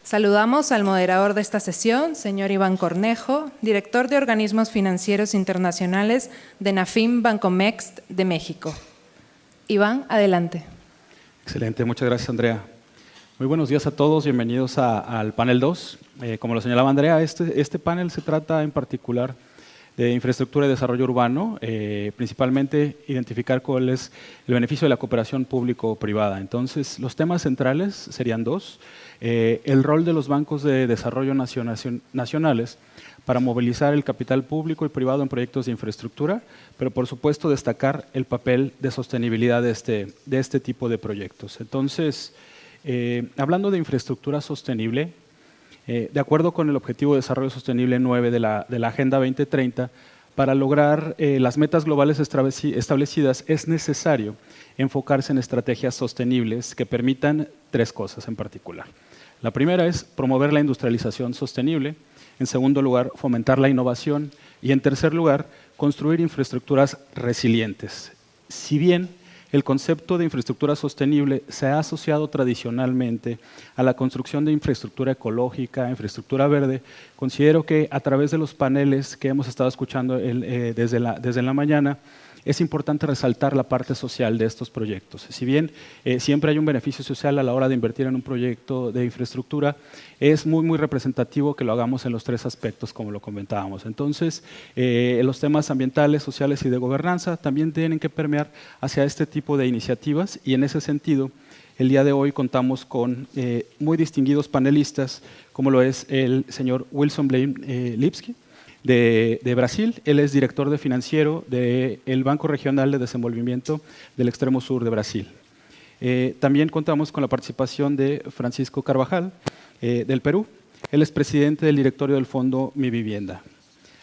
Saludamos al moderador de esta sesión, señor Iván Cornejo, director de Organismos Financieros Internacionales de Nafim Bancomext de México. Iván, adelante. Excelente, muchas gracias, Andrea. Muy buenos días a todos, bienvenidos al panel 2. Como lo señalaba Andrea, este panel se trata en particular de infraestructura y desarrollo urbano, principalmente identificar cuál es el beneficio de la cooperación público-privada. Entonces, los temas centrales serían dos. El rol de los bancos de desarrollo nacionales para movilizar el capital público y privado en proyectos de infraestructura, pero por supuesto destacar el papel de sostenibilidad de este tipo de proyectos. Entonces, hablando de infraestructura sostenible, de acuerdo con el Objetivo de Desarrollo Sostenible 9 de la Agenda 2030, para lograr las metas globales establecidas es necesario enfocarse en estrategias sostenibles que permitan tres cosas en particular. La primera es promover la industrialización sostenible, en segundo lugar, fomentar la innovación y en tercer lugar, construir infraestructuras resilientes. Si bien el concepto de infraestructura sostenible se ha asociado tradicionalmente a la construcción de infraestructura ecológica, infraestructura verde, considero que a través de los paneles que hemos estado escuchando desde la mañana, es importante resaltar la parte social de estos proyectos. Si bien siempre hay un beneficio social a la hora de invertir en un proyecto de infraestructura, es muy representativo que lo hagamos en los tres aspectos, como lo comentábamos. Entonces, los temas ambientales, sociales y de gobernanza también tienen que permear hacia este tipo de iniciativas y en ese sentido, el día de hoy contamos con muy distinguidos panelistas, como lo es el señor Wilson Blaine Lipski, de Brasil. Él es director de financiero del Banco Regional de Desenvolvimiento del Extremo Sur de Brasil. También contamos con la participación de Francisco Carvajal, del Perú. Él es presidente del directorio del Fondo Mi Vivienda.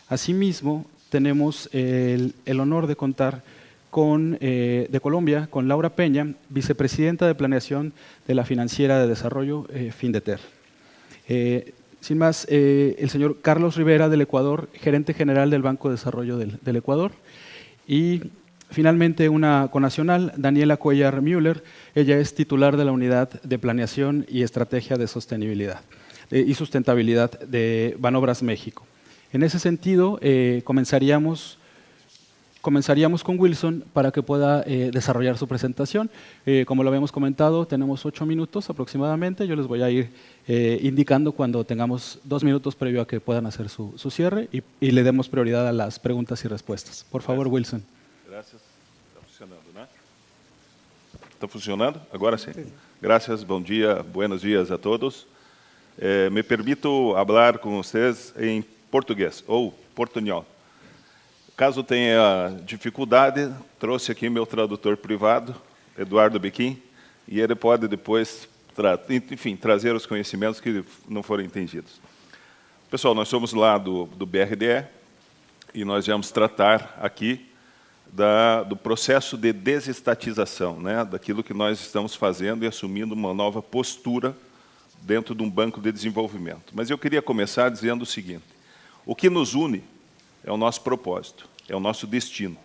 Asimismo, tenemos el honor de contar de Colombia, con Laura Peña, vicepresidenta de Planeación de la Financiera de Desarrollo, Findeter. Sin más, el señor Carlos Rivera del Ecuador, gerente general del Banco de Desarrollo del Ecuador. Y finalmente una conacional, Daniela Cuellar Müller, ella es titular de la Unidad de Planeación y Estrategia de Sostenibilidad y Sustentabilidad de Banobras México. En ese sentido, comenzaríamos con Wilson para que pueda desarrollar su presentación. Como lo habíamos comentado, tenemos 8 minutos aproximadamente. Yo les voy a ir indicando cuando tengamos 2 minutos previo a que puedan hacer su cierre y le demos prioridad a las preguntas y respuestas. Por favor, Wilson. Gracias. Está funcionando, ¿no? Está funcionando? Agora sim. Gracias, bom dia, buenos dias a todos. Me permito falar com vocês em português ou portunhol. Caso tenha dificuldade, trouxe aqui meu tradutor privado, Eduardo Bequim, e ele pode depois, trazer os conhecimentos que não foram entendidos. Pessoal, nós somos lá do BRDE e nós vamos tratar aqui do processo de desestatização, né, daquilo que nós estamos fazendo e assumindo uma nova postura dentro de um banco de desenvolvimento. Mas eu queria começar dizendo o seguinte: o que nos une é o nosso propósito, é o nosso destino,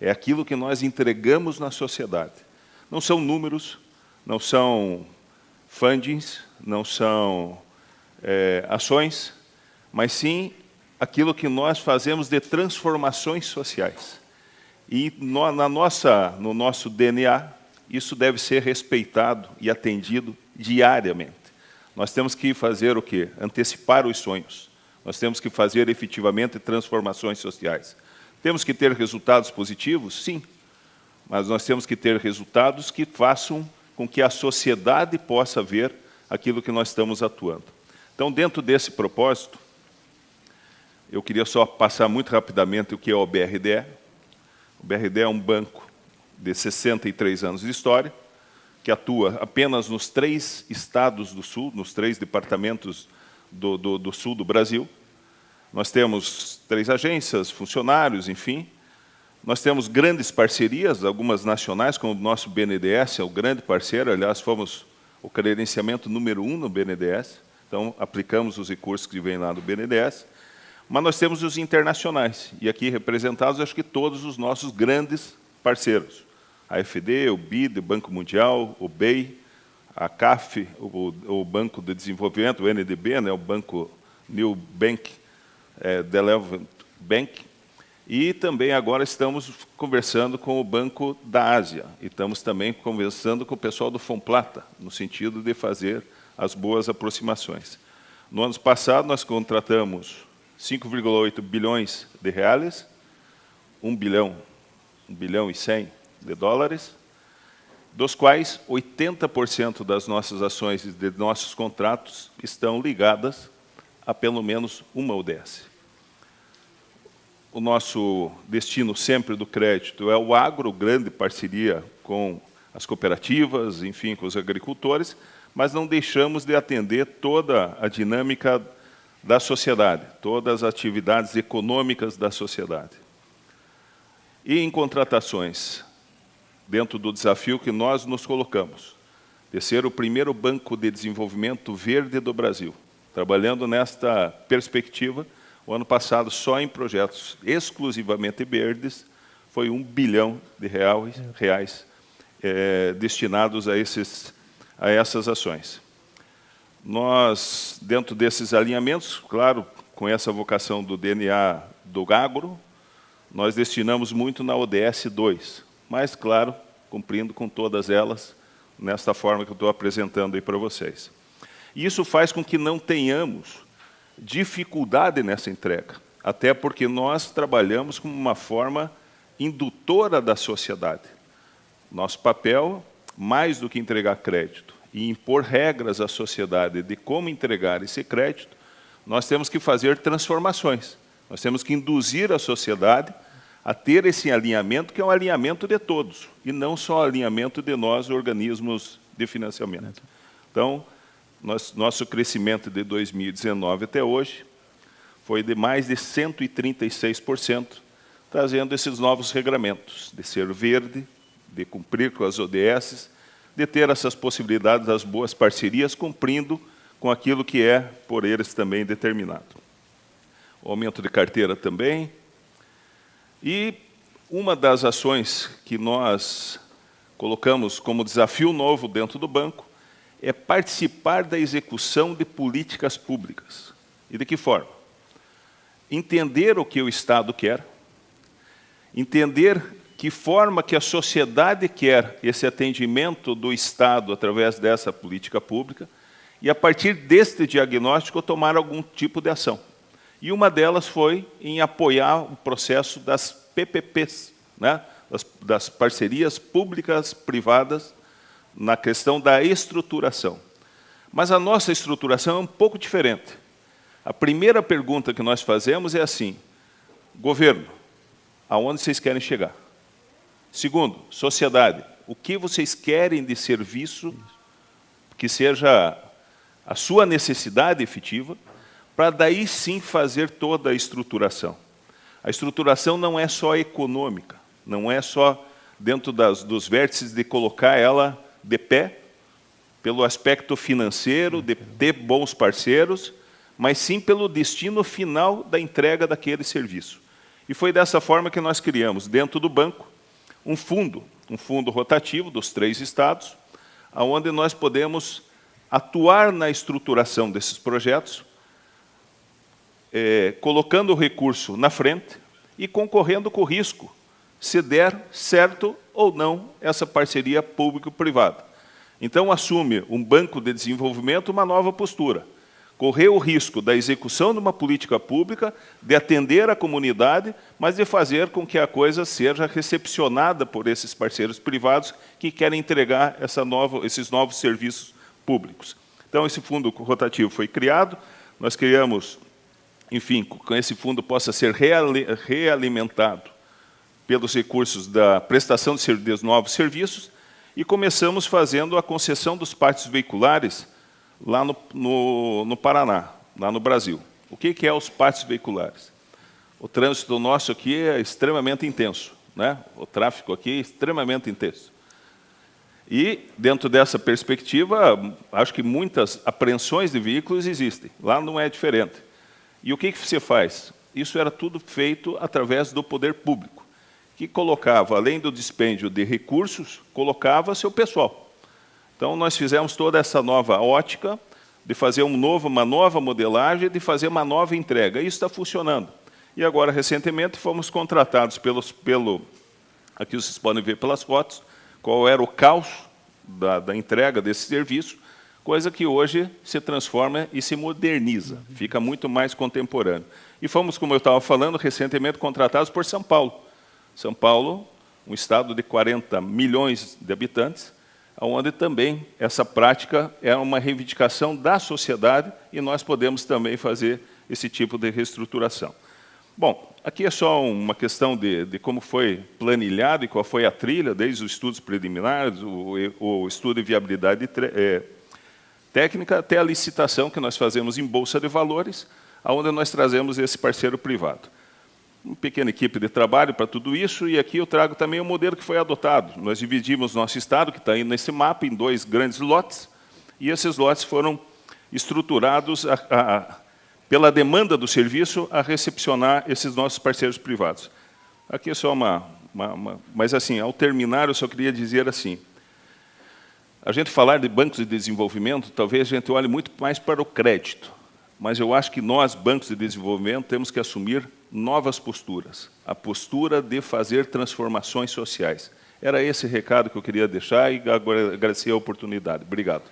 é aquilo que nós entregamos na sociedade. Não são números, não são fundings, não são ações, mas sim aquilo que nós fazemos de transformações sociais. E no nosso DNA, isso deve ser respeitado e atendido diariamente. Nós temos que fazer o quê? Antecipar os sonhos. Nós temos que fazer efetivamente transformações sociais. Temos que ter resultados positivos? Sim. Mas nós temos que ter resultados que façam com que a sociedade possa ver aquilo que nós estamos atuando. Então, dentro desse propósito, eu queria só passar muito rapidamente o que é o BRDE. O BRDE é um banco de 63 anos de história, que atua apenas nos 3 estados do Sul, nos 3 departamentos do Sul do Brasil. Nós temos 3 agências, funcionários, enfim. Nós temos grandes parcerias, algumas nacionais, como o nosso BNDES, é o grande parceiro. Aliás, fomos o credenciamento número 1 no BNDES. Então, aplicamos os recursos que vêm lá do BNDES. Mas nós temos os internacionais. E aqui representados, acho que todos os nossos grandes parceiros. A AfD, o BID, o Banco Mundial, o BEI, a CAF, o Banco de Desenvolvimento, o NDB, né, o Banco New Bank, Development Bank, e também agora estamos conversando com o Banco da Ásia, e estamos também conversando com o pessoal do Fomplata, no sentido de fazer as boas aproximações. No ano passado, nós contratamos 5,8 bilhões de reais, 1 bilhão e 100 de dólares, dos quais 80% das nossas ações e de nossos contratos estão ligadas a pelo menos uma ODS. O nosso destino sempre do crédito é o agro, grande parceria com as cooperativas, enfim, com os agricultores, mas não deixamos de atender toda a dinâmica da sociedade, todas as atividades econômicas da sociedade. E em contratações, dentro do desafio que nós nos colocamos, de ser o primeiro banco de desenvolvimento verde do Brasil, trabalhando nesta perspectiva, o ano passado, só em projetos exclusivamente verdes, foi 1 bilhão de reais destinados a essas ações. Nós, dentro desses alinhamentos, claro, com essa vocação do DNA do agro, nós destinamos muito na ODS 2, mas, claro, cumprindo com todas elas, nesta forma que eu estou apresentando aí para vocês. E isso faz com que não tenhamos dificuldade nessa entrega, até porque nós trabalhamos como uma forma indutora da sociedade. Nosso papel, mais do que entregar crédito e impor regras à sociedade de como entregar esse crédito, nós temos que fazer transformações. Nós temos que induzir a sociedade a ter esse alinhamento, que é um alinhamento de todos, e não só alinhamento de nós, organismos de financiamento. Então, nosso crescimento de 2019 até hoje foi de mais de 136%, trazendo esses novos regramentos de ser verde, de cumprir com as ODS, de ter essas possibilidades das boas parcerias, cumprindo com aquilo que é por eles também determinado. O aumento de carteira também. E uma das ações que nós colocamos como desafio novo dentro do banco é participar da execução de políticas públicas. E de que forma? Entender o que o Estado quer, entender que forma que a sociedade quer esse atendimento do Estado através dessa política pública, e, a partir deste diagnóstico, tomar algum tipo de ação. E uma delas foi em apoiar o processo das PPPs, né? das parcerias públicas-privadas, na questão da estruturação. Mas a nossa estruturação é um pouco diferente. A primeira pergunta que nós fazemos é assim: governo, aonde vocês querem chegar? Segundo, sociedade, o que vocês querem de serviço que seja a sua necessidade efetiva, para daí sim fazer toda a estruturação. A estruturação não é só econômica, não é só dentro dos vértices de colocar ela de pé, pelo aspecto financeiro, de ter bons parceiros, mas sim pelo destino final da entrega daquele serviço. E foi dessa forma que nós criamos, dentro do banco, um fundo rotativo dos 3 estados, onde nós podemos atuar na estruturação desses projetos, colocando o recurso na frente e concorrendo com o risco, se der certo ou não essa parceria público-privada. Então, assume um banco de desenvolvimento uma nova postura. Correr o risco da execução de uma política pública, de atender a comunidade, mas de fazer com que a coisa seja recepcionada por esses parceiros privados que querem entregar esses novos serviços públicos. Então, esse fundo rotativo foi criado, nós criamos, enfim, com esse fundo possa ser realimentado pelos recursos da prestação de novos serviços, e começamos fazendo a concessão dos pátios veiculares lá no Paraná, lá no Brasil. O que é os pátios veiculares? O trânsito nosso aqui é extremamente intenso, né? O tráfego aqui é extremamente intenso. E, dentro dessa perspectiva, acho que muitas apreensões de veículos existem. Lá não é diferente. E o que você faz? Isso era tudo feito através do poder público, que colocava, além do dispêndio de recursos, colocava seu pessoal. Então, nós fizemos toda essa nova ótica de fazer uma nova modelagem, de fazer uma nova entrega. Isso está funcionando. E agora, recentemente, fomos contratados aqui vocês podem ver pelas fotos, qual era o caos da entrega desse serviço, coisa que hoje se transforma e se moderniza, fica muito mais contemporâneo. E fomos, como eu estava falando, recentemente contratados por São Paulo. São Paulo, um estado de 40 milhões de habitantes, onde também essa prática é uma reivindicação da sociedade e nós podemos também fazer esse tipo de reestruturação. Bom, aqui é só uma questão de como foi planilhado e qual foi a trilha, desde os estudos preliminares, o estudo de viabilidade técnica, até a licitação que nós fazemos em Bolsa de Valores, onde nós trazemos esse parceiro privado. Uma pequena equipe de trabalho para tudo isso, e aqui eu trago também o modelo que foi adotado. Nós dividimos nosso estado, que está aí nesse mapa, em 2 grandes lotes, e esses lotes foram estruturados pela demanda do serviço a recepcionar esses nossos parceiros privados. Aqui é só mas assim, ao terminar, eu só queria dizer assim, a gente falar de bancos de desenvolvimento, talvez a gente olhe muito mais para o crédito, mas eu acho que nós, bancos de desenvolvimento, temos que assumir novas posturas, a postura de fazer transformações sociais. Era esse recado que eu queria deixar e agradecer a oportunidade. Obrigado.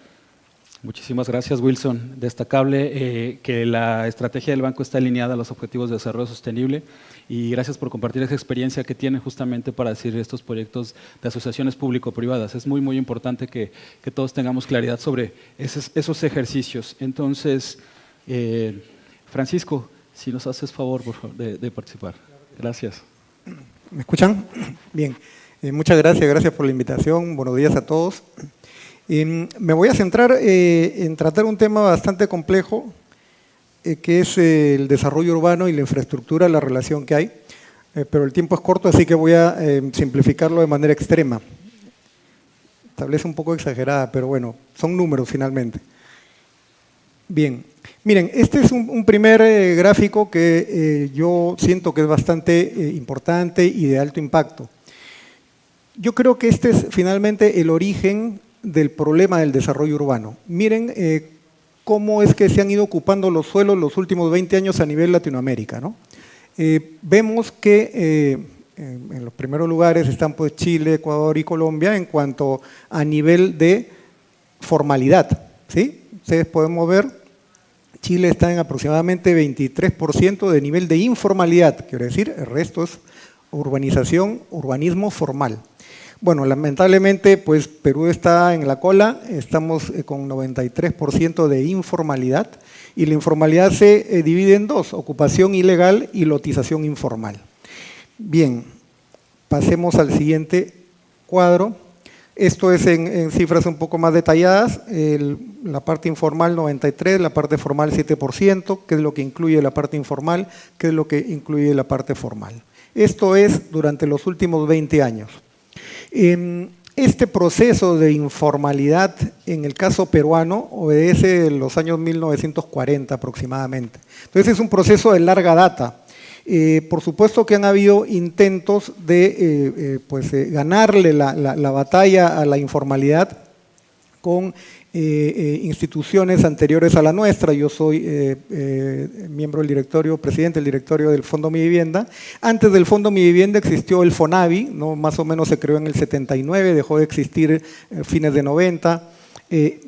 Muchísimas gracias, Wilson. Destacable que la estrategia del banco está alineada a los objetivos de desarrollo sostenible y gracias por compartir esa experiencia que tienen justamente para decir estos proyectos de asociaciones público-privadas. Es muy, muy importante que todos tengamos claridad sobre esos ejercicios. Entonces, Francisco, si nos haces favor, por favor, de participar. Gracias. ¿Me escuchan? Bien. Muchas gracias por la invitación. Buenos días a todos. Me voy a centrar en tratar un tema bastante complejo, que es el desarrollo urbano y la infraestructura, la relación que hay, pero el tiempo es corto, así que voy a simplificarlo de manera extrema. Tal vez un poco exagerada, pero bueno, son números finalmente. Bien, miren, este es un primer gráfico que yo siento que es bastante importante y de alto impacto. Yo creo que este es finalmente el origen del problema del desarrollo urbano. Miren cómo es que se han ido ocupando los suelos los últimos 20 años a nivel Latinoamérica, ¿no? Vemos que en los primeros lugares están pues Chile, Ecuador y Colombia en cuanto a nivel de formalidad, ¿sí? Ustedes podemos ver, Chile está en aproximadamente 23% de nivel de informalidad, quiero decir, el resto es urbanización, urbanismo formal. Bueno, lamentablemente, pues Perú está en la cola, estamos con 93% de informalidad y la informalidad se divide en 2, ocupación ilegal y lotización informal. Bien, pasemos al siguiente cuadro. Esto es en cifras un poco más detalladas, la parte informal 93%, la parte formal 7%, ¿qué es lo que incluye la parte informal? ¿Qué es lo que incluye la parte formal? Esto es durante los últimos 20 años. Este proceso de informalidad, en el caso peruano, obedece los años 1940 aproximadamente. Entonces es un proceso de larga data. Por supuesto que han habido intentos de ganarle la batalla a la informalidad con instituciones anteriores a la nuestra. Yo soy miembro del directorio, presidente del directorio del Fondo Mi Vivienda. Antes del Fondo Mi Vivienda existió el FONAVI, ¿no? Más o menos se creó en el 79, dejó de existir fines de 90.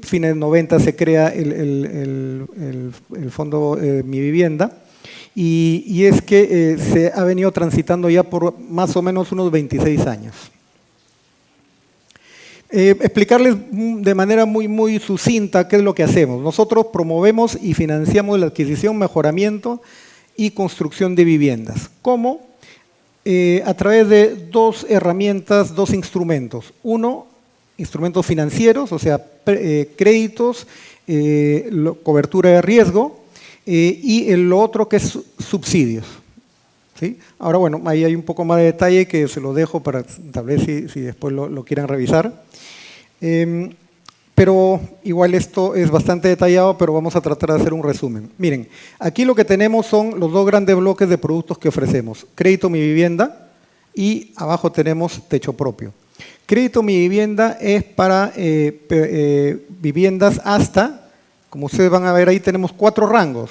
Fines de 90 se crea el Fondo Mi Vivienda. Y es que se ha venido transitando ya por más o menos unos 26 años. Explicarles de manera muy sucinta qué es lo que hacemos. Nosotros promovemos y financiamos la adquisición, mejoramiento y construcción de viviendas. ¿Cómo? A través de 2 herramientas, 2 instrumentos. Uno, instrumentos financieros, o sea, créditos, cobertura de riesgo, y lo otro que es subsidios. ¿Sí? Ahora, bueno, ahí hay un poco más de detalle que se lo dejo para tal vez si después lo quieran revisar. Pero igual esto es bastante detallado, pero vamos a tratar de hacer un resumen. Miren, aquí lo que tenemos son los 2 grandes bloques de productos que ofrecemos. Crédito Mi Vivienda y abajo tenemos Techo Propio. crédito Mi Vivienda es para viviendas hasta, como ustedes van a ver ahí, tenemos 4 rangos,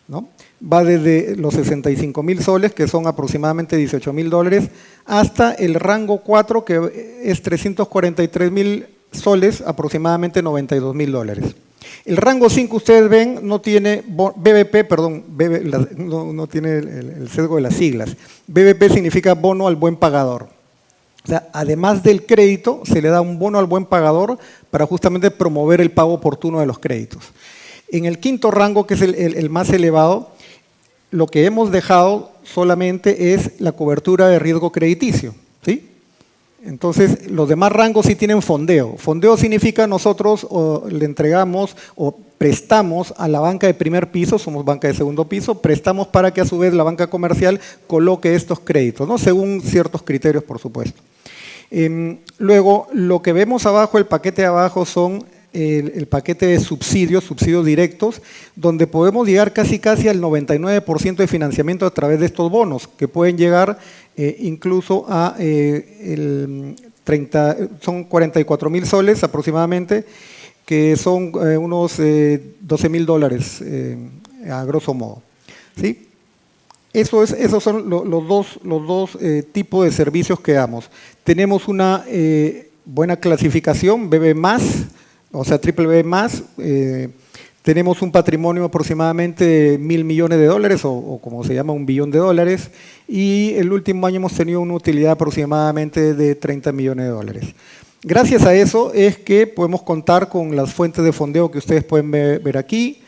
¿no? Va desde los 65.000 soles, que son aproximadamente $18.000, hasta el rango 4, que es 343.000 soles, aproximadamente $92.000. El rango 5, ustedes ven, no tiene BBP, perdón, no tiene el sesgo de las siglas. BBP significa bono al buen pagador. O sea, además del crédito, se le da un bono al buen pagador para justamente promover el pago oportuno de los créditos. En el quinto rango, que es el más elevado, lo que hemos dejado solamente es la cobertura de riesgo crediticio, ¿sí? Entonces, los demás rangos sí tienen fondeo. Fondeo significa nosotros le entregamos o prestamos a la banca de primer piso, somos banca de segundo piso, prestamos para que a su vez la banca comercial coloque estos créditos, ¿no? Según ciertos criterios, por supuesto. Luego, lo que vemos abajo, el paquete de abajo, son el paquete de subsidios directos, donde podemos llegar casi al 99% de financiamiento a través de estos bonos, que pueden llegar incluso a son 44.000 soles aproximadamente, que son unos $12.000 a grosso modo, ¿sí? Esos son los dos tipos de servicios que damos. Tenemos una buena clasificación, BB+, o sea, triple B+, tenemos un patrimonio aproximadamente de $1.000 millones o como se llama, $1 billón, y el último año hemos tenido una utilidad aproximadamente de $30 millones. Gracias a eso es que podemos contar con las fuentes de fondeo que ustedes pueden ver aquí.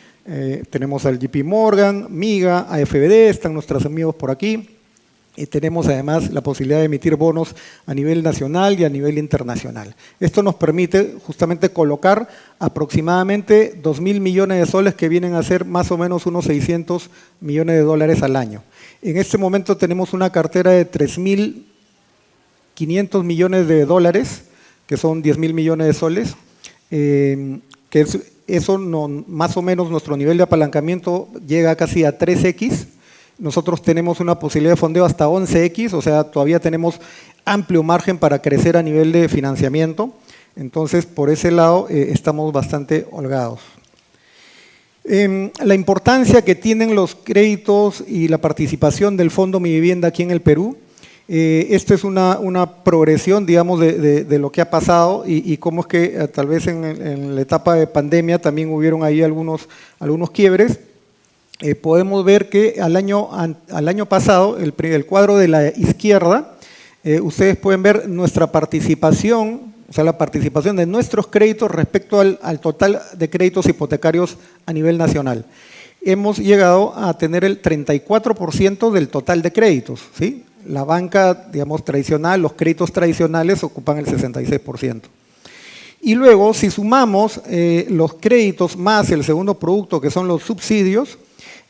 Tenemos al JP Morgan, MIGA, AFBD, están nuestros amigos por aquí. Y tenemos además la posibilidad de emitir bonos a nivel nacional y a nivel internacional. Esto nos permite justamente colocar aproximadamente $2.000 millones de soles, que vienen a ser más o menos unos $600 millones al año. En este momento tenemos una cartera de $3.500 millones, que son $10.000 millones de soles, que más o menos nuestro nivel de apalancamiento llega casi a 3x. Nosotros tenemos una posibilidad de fondeo hasta 11x, o sea, todavía tenemos amplio margen para crecer a nivel de financiamiento. Entonces, por ese lado, estamos bastante holgados. La importancia que tienen los créditos y la participación del Fondo Mi Vivienda aquí en el Perú, esto es una progresión, digamos, de lo que ha pasado y cómo es que tal vez en la etapa de pandemia también hubieron ahí algunos quiebres. Podemos ver que al año pasado, el cuadro de la izquierda, ustedes pueden ver nuestra participación, o sea, la participación de nuestros créditos respecto al total de créditos hipotecarios a nivel nacional. Hemos llegado a tener el 34% del total de créditos, ¿sí? La banca, digamos, tradicional, los créditos tradicionales ocupan el 66%. Y luego, si sumamos los créditos más el segundo producto, que son los subsidios,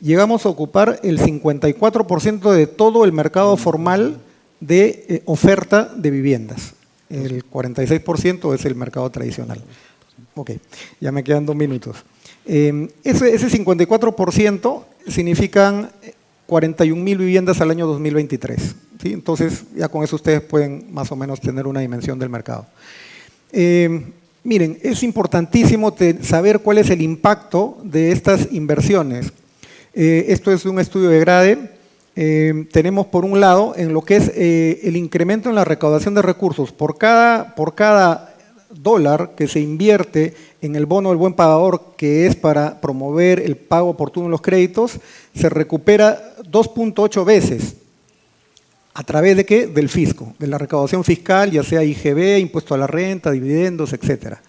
llegamos a ocupar el 54% de todo el mercado formal de oferta de viviendas. El 46% es el mercado tradicional. Ok, ya me quedan 2 minutos. Ese 54% significan 41.000 viviendas al año 2023. ¿Sí? Entonces, ya con eso ustedes pueden más o menos tener una dimensión del mercado. Miren, es importantísimo saber cuál es el impacto de estas inversiones. Esto es un estudio de Grade. Tenemos por un lado en lo que es el incremento en la recaudación de recursos. Por cada dólar que se invierte en el bono del buen pagador, que es para promover el pago oportuno de los créditos, se recupera 2.8 veces. ¿A través de qué? Del fisco, de la recaudación fiscal, ya sea IGB, impuesto a la renta, dividendos, etcétera.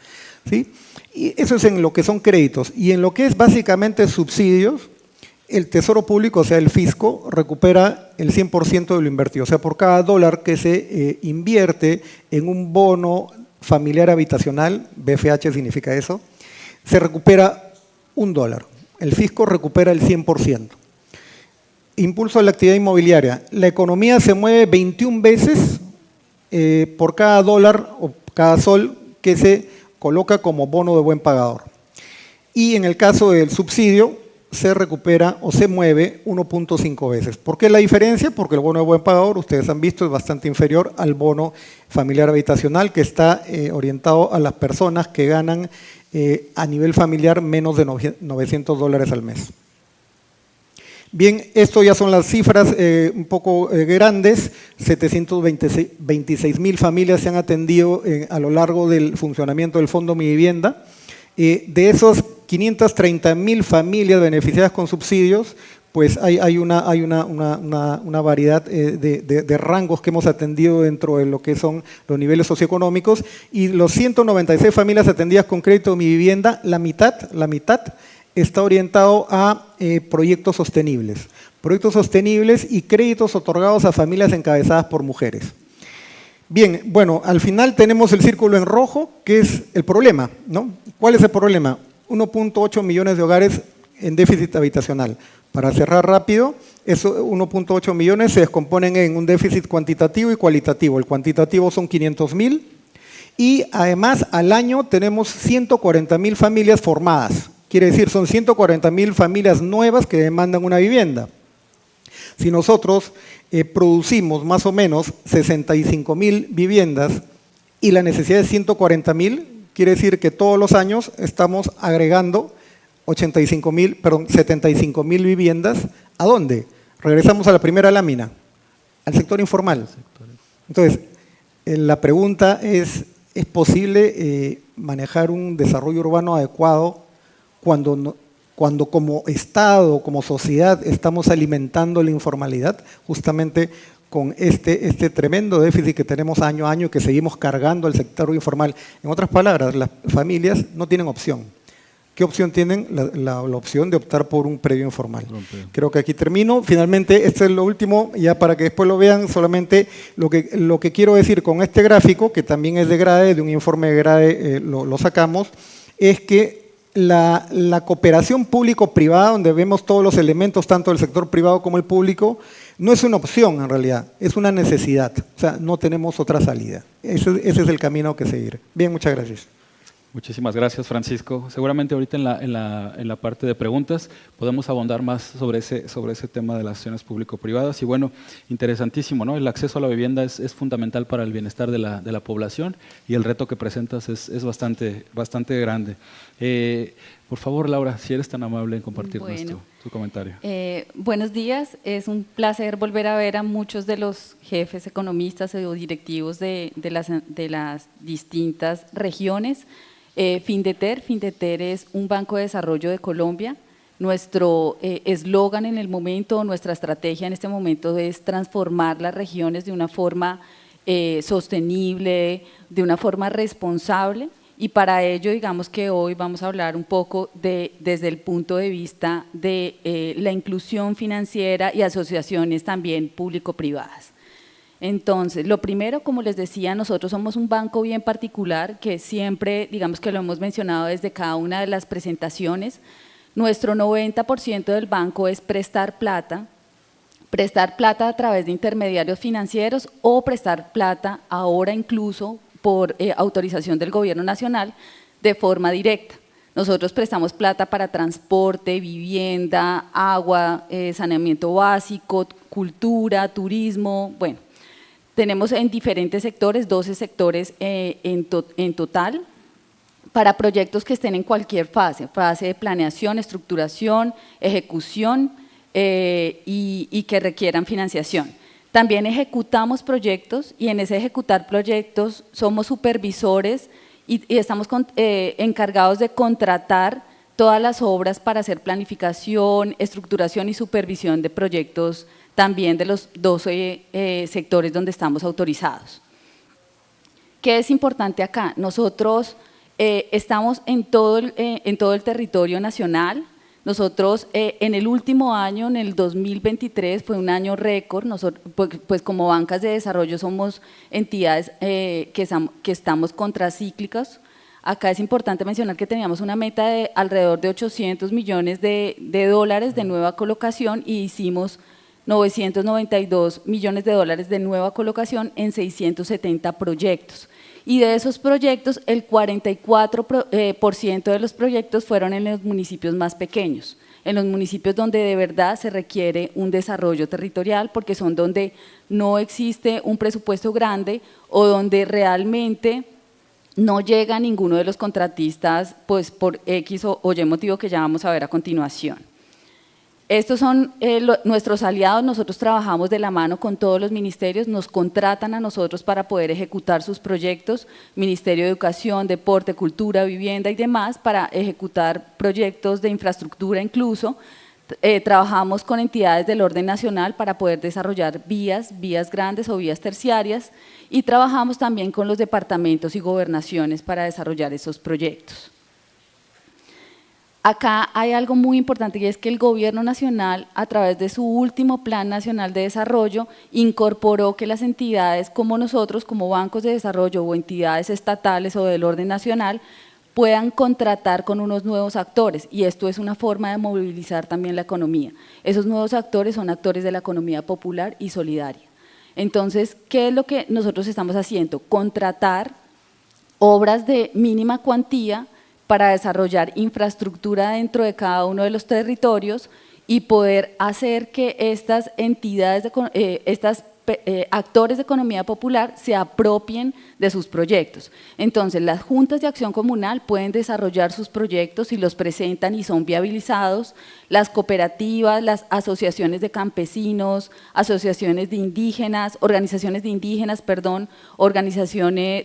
¿Sí? Y eso es en lo que son créditos. Y en lo que es básicamente subsidios, el Tesoro Público, o sea, el fisco, recupera el 100% de lo invertido. O sea, por cada dólar que se invierte en un bono familiar habitacional, BFH significa eso, se recupera $1. El fisco recupera el 100%. Impulso a la actividad inmobiliaria. La economía se mueve 21 veces por cada dólar o cada sol que se coloca como bono de buen pagador. Y en el caso del subsidio, se recupera o se mueve 1.5 veces. ¿Por qué la diferencia? Porque el bono de buen pagador, ustedes han visto, es bastante inferior al bono familiar habitacional, que está orientado a las personas que ganan a nivel familiar menos de $900 al mes. Bien, esto ya son las cifras un poco grandes. 726.000 familias se han atendido a lo largo del funcionamiento del Fondo Mi Vivienda. De esos 530.000 familias beneficiadas con subsidios, pues hay una variedad de rangos que hemos atendido dentro de lo que son los niveles socioeconómicos, y los 196 familias atendidas con crédito de Mi Vivienda, la mitad está orientado a proyectos sostenibles y créditos otorgados a familias encabezadas por mujeres. Bien, bueno, al final tenemos el círculo en rojo, que es el problema, ¿no? ¿Cuál es el problema? 1.8 millones de hogares en déficit habitacional. Para cerrar rápido, esos 1.8 millones se descomponen en un déficit cuantitativo y cualitativo. El cuantitativo son 500.000 y además al año tenemos 140.000 familias formadas. Quiere decir, son 140.000 familias nuevas que demandan una vivienda. Si nosotros producimos más o menos 65.000 viviendas y la necesidad es 140.000, quiere decir que todos los años estamos agregando 75.000 viviendas. ¿A dónde? Regresamos a la primera lámina, al sector informal. Entonces, la pregunta es posible manejar un desarrollo urbano adecuado cuando como Estado, como sociedad, estamos alimentando la informalidad, justamente con este tremendo déficit que tenemos año a año y que seguimos cargando al sector informal? En otras palabras, las familias no tienen opción. ¿Qué opción tienen? La opción de optar por un predio informal. Creo que aquí termino. Finalmente, esto es lo último, ya para que después lo vean, solamente lo que quiero decir con este gráfico, que también es de GRADE, de un informe de GRADE lo sacamos, es que la cooperación público-privada, donde vemos todos los elementos, tanto del sector privado como el público, no es una opción en realidad, es una necesidad. O sea, no tenemos otra salida. Ese es el camino que seguir. Bien, muchas gracias. Muchísimas gracias, Francisco. Seguramente ahorita en la parte de preguntas podemos abundar más sobre ese tema de las acciones público-privadas. Y bueno, interesantísimo, ¿no? El acceso a la vivienda es fundamental para el bienestar de la población, y el reto que presentas es bastante grande. Por favor, Laura, si eres tan amable en compartirnos tu comentario. Buenos días, es un placer volver a ver a muchos de los jefes economistas o directivos de las distintas regiones. FINDETER es un banco de desarrollo de Colombia. Nuestro eslogan en el momento, nuestra estrategia en este momento es transformar las regiones de una forma sostenible, de una forma responsable, y para ello digamos que hoy vamos a hablar un poco desde el punto de vista de la inclusión financiera y asociaciones también público-privadas. Entonces, lo primero, como les decía, nosotros somos un banco bien particular que siempre, digamos que lo hemos mencionado desde cada una de las presentaciones. Nuestro 90% del banco es prestar plata a través de intermediarios financieros o prestar plata ahora incluso por autorización del Gobierno Nacional de forma directa. Nosotros prestamos plata para transporte, vivienda, agua, saneamiento básico, cultura, turismo, bueno. Tenemos en diferentes sectores, 12 sectores en total, para proyectos que estén en cualquier fase de planeación, estructuración, ejecución y que requieran financiación. También ejecutamos proyectos, y en ese ejecutar proyectos somos supervisores y estamos encargados de contratar todas las obras para hacer planificación, estructuración y supervisión de proyectos también de los 12 sectores donde estamos autorizados. ¿Qué es importante acá? Nosotros estamos en todo el territorio nacional. Nosotros en el último año, en el 2023, fue un año récord. Nosotros, pues como bancas de desarrollo somos entidades que estamos contracíclicas. Acá es importante mencionar que teníamos una meta de alrededor de 800 millones de dólares de nueva colocación, y hicimos 992 millones de dólares de nueva colocación en 670 proyectos. Y de esos proyectos, el 44% de los proyectos fueron en los municipios más pequeños. en los municipios donde de verdad se requiere un desarrollo territorial, porque son donde no existe un presupuesto grande o donde realmente no llega ninguno de los contratistas, pues por X o Y motivo que ya vamos a ver a continuación. Estos son nuestros aliados. Nosotros trabajamos de la mano con todos los ministerios, nos contratan a nosotros para poder ejecutar sus proyectos, Ministerio de Educación, Deporte, Cultura, Vivienda y demás, para ejecutar proyectos de infraestructura incluso. Trabajamos con entidades del orden nacional para poder desarrollar vías grandes o vías terciarias, y trabajamos también con los departamentos y gobernaciones para desarrollar esos proyectos. Acá hay algo muy importante, y es que el Gobierno Nacional, a través de su último Plan Nacional de Desarrollo, incorporó que las entidades como nosotros, como bancos de desarrollo o entidades estatales o del orden nacional, puedan contratar con unos nuevos actores, y esto es una forma de movilizar también la economía. Esos nuevos actores son actores de la economía popular y solidaria. Entonces, ¿qué es lo que nosotros estamos haciendo? Contratar obras de mínima cuantía para desarrollar infraestructura dentro de cada uno de los territorios y poder hacer que estas entidades, actores de economía popular se apropien de sus proyectos. Entonces, las juntas de acción comunal pueden desarrollar sus proyectos y los presentan y son viabilizados. Las cooperativas, las asociaciones de campesinos, asociaciones de indígenas, organizaciones,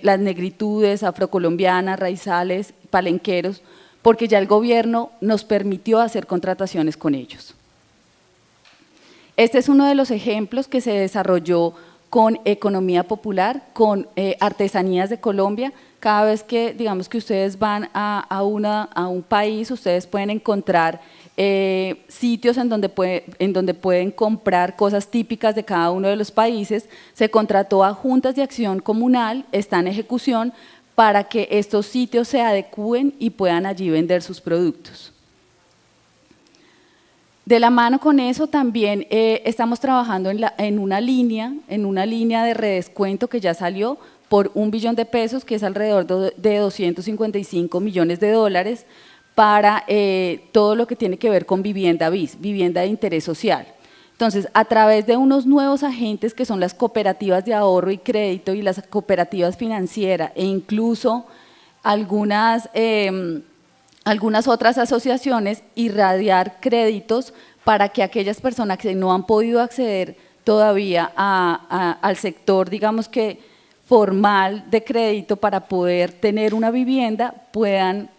las negritudes, afrocolombianas, raizales, palenqueros, porque ya el gobierno nos permitió hacer contrataciones con ellos. Este es uno de los ejemplos que se desarrolló con economía popular, con artesanías de Colombia. Cada vez que, digamos, que ustedes van a un país, ustedes pueden encontrar sitios en donde pueden comprar cosas típicas de cada uno de los países. Se contrató a juntas de acción comunal, está en ejecución, para que estos sitios se adecúen y puedan allí vender sus productos. De la mano con eso también estamos trabajando en una línea de redescuento que ya salió por $1 billón, que es alrededor de 255 millones de dólares, para todo lo que tiene que ver con vivienda BIS, vivienda de interés social. Entonces, a través de unos nuevos agentes que son las cooperativas de ahorro y crédito y las cooperativas financieras, e incluso algunas otras asociaciones, irradiar créditos para que aquellas personas que no han podido acceder todavía al sector, digamos que formal de crédito para poder tener una vivienda, puedan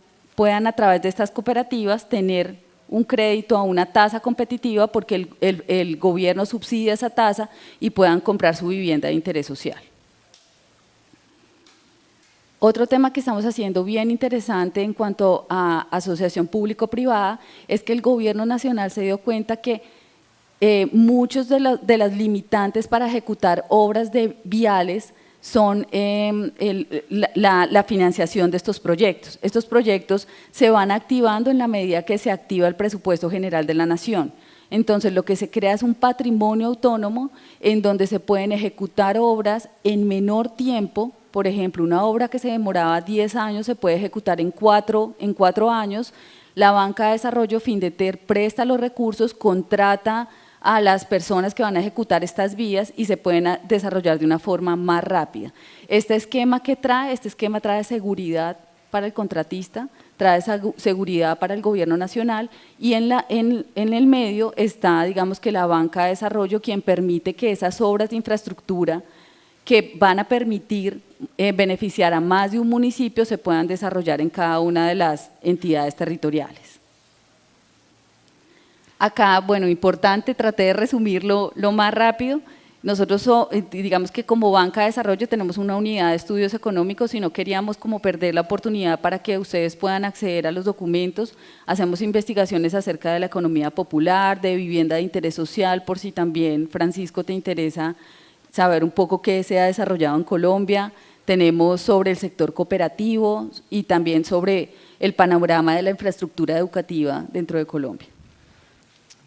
a través de estas cooperativas tener un crédito a una tasa competitiva, porque el gobierno subsidia esa tasa y puedan comprar su vivienda de interés social. Otro tema que estamos haciendo bien interesante en cuanto a asociación público-privada es que el gobierno nacional se dio cuenta que muchos de las limitantes para ejecutar obras de viales son la financiación de estos proyectos. Estos proyectos se van activando en la medida que se activa el presupuesto general de la nación. Entonces, lo que se crea es un patrimonio autónomo en donde se pueden ejecutar obras en menor tiempo. Por ejemplo, una obra que se demoraba 10 años se puede ejecutar en 4 años. La banca de desarrollo Findeter presta los recursos, contrata a las personas que van a ejecutar estas vías y se pueden desarrollar de una forma más rápida. Este esquema trae seguridad para el contratista, trae seguridad para el gobierno nacional, y en el medio está, digamos, que la banca de desarrollo, quien permite que esas obras de infraestructura que van a permitir beneficiar a más de un municipio se puedan desarrollar en cada una de las entidades territoriales. Acá, bueno, importante, traté de resumirlo lo más rápido. Nosotros, digamos que como banca de desarrollo tenemos una unidad de estudios económicos y no queríamos como perder la oportunidad para que ustedes puedan acceder a los documentos. Hacemos investigaciones acerca de la economía popular, de vivienda de interés social, por si también, Francisco, te interesa saber un poco qué se ha desarrollado en Colombia. Tenemos sobre el sector cooperativo y también sobre el panorama de la infraestructura educativa dentro de Colombia.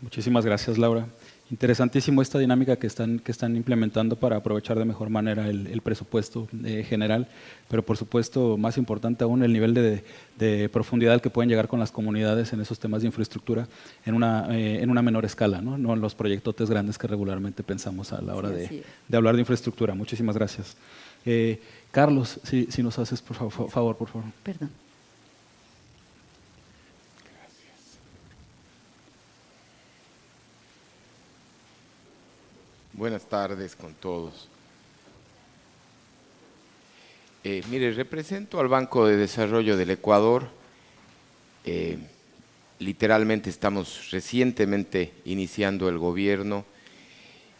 Muchísimas gracias, Laura. Interesantísimo esta dinámica que están implementando para aprovechar de mejor manera el presupuesto general, pero por supuesto, más importante aún, el nivel de profundidad al que pueden llegar con las comunidades en esos temas de infraestructura en una menor escala, ¿no? No en los proyectotes grandes que regularmente pensamos a la hora de hablar de infraestructura. Muchísimas gracias. Carlos, si nos haces por favor. Perdón. Buenas tardes con todos. Mire, represento al Banco de Desarrollo del Ecuador. Literalmente estamos recientemente iniciando el gobierno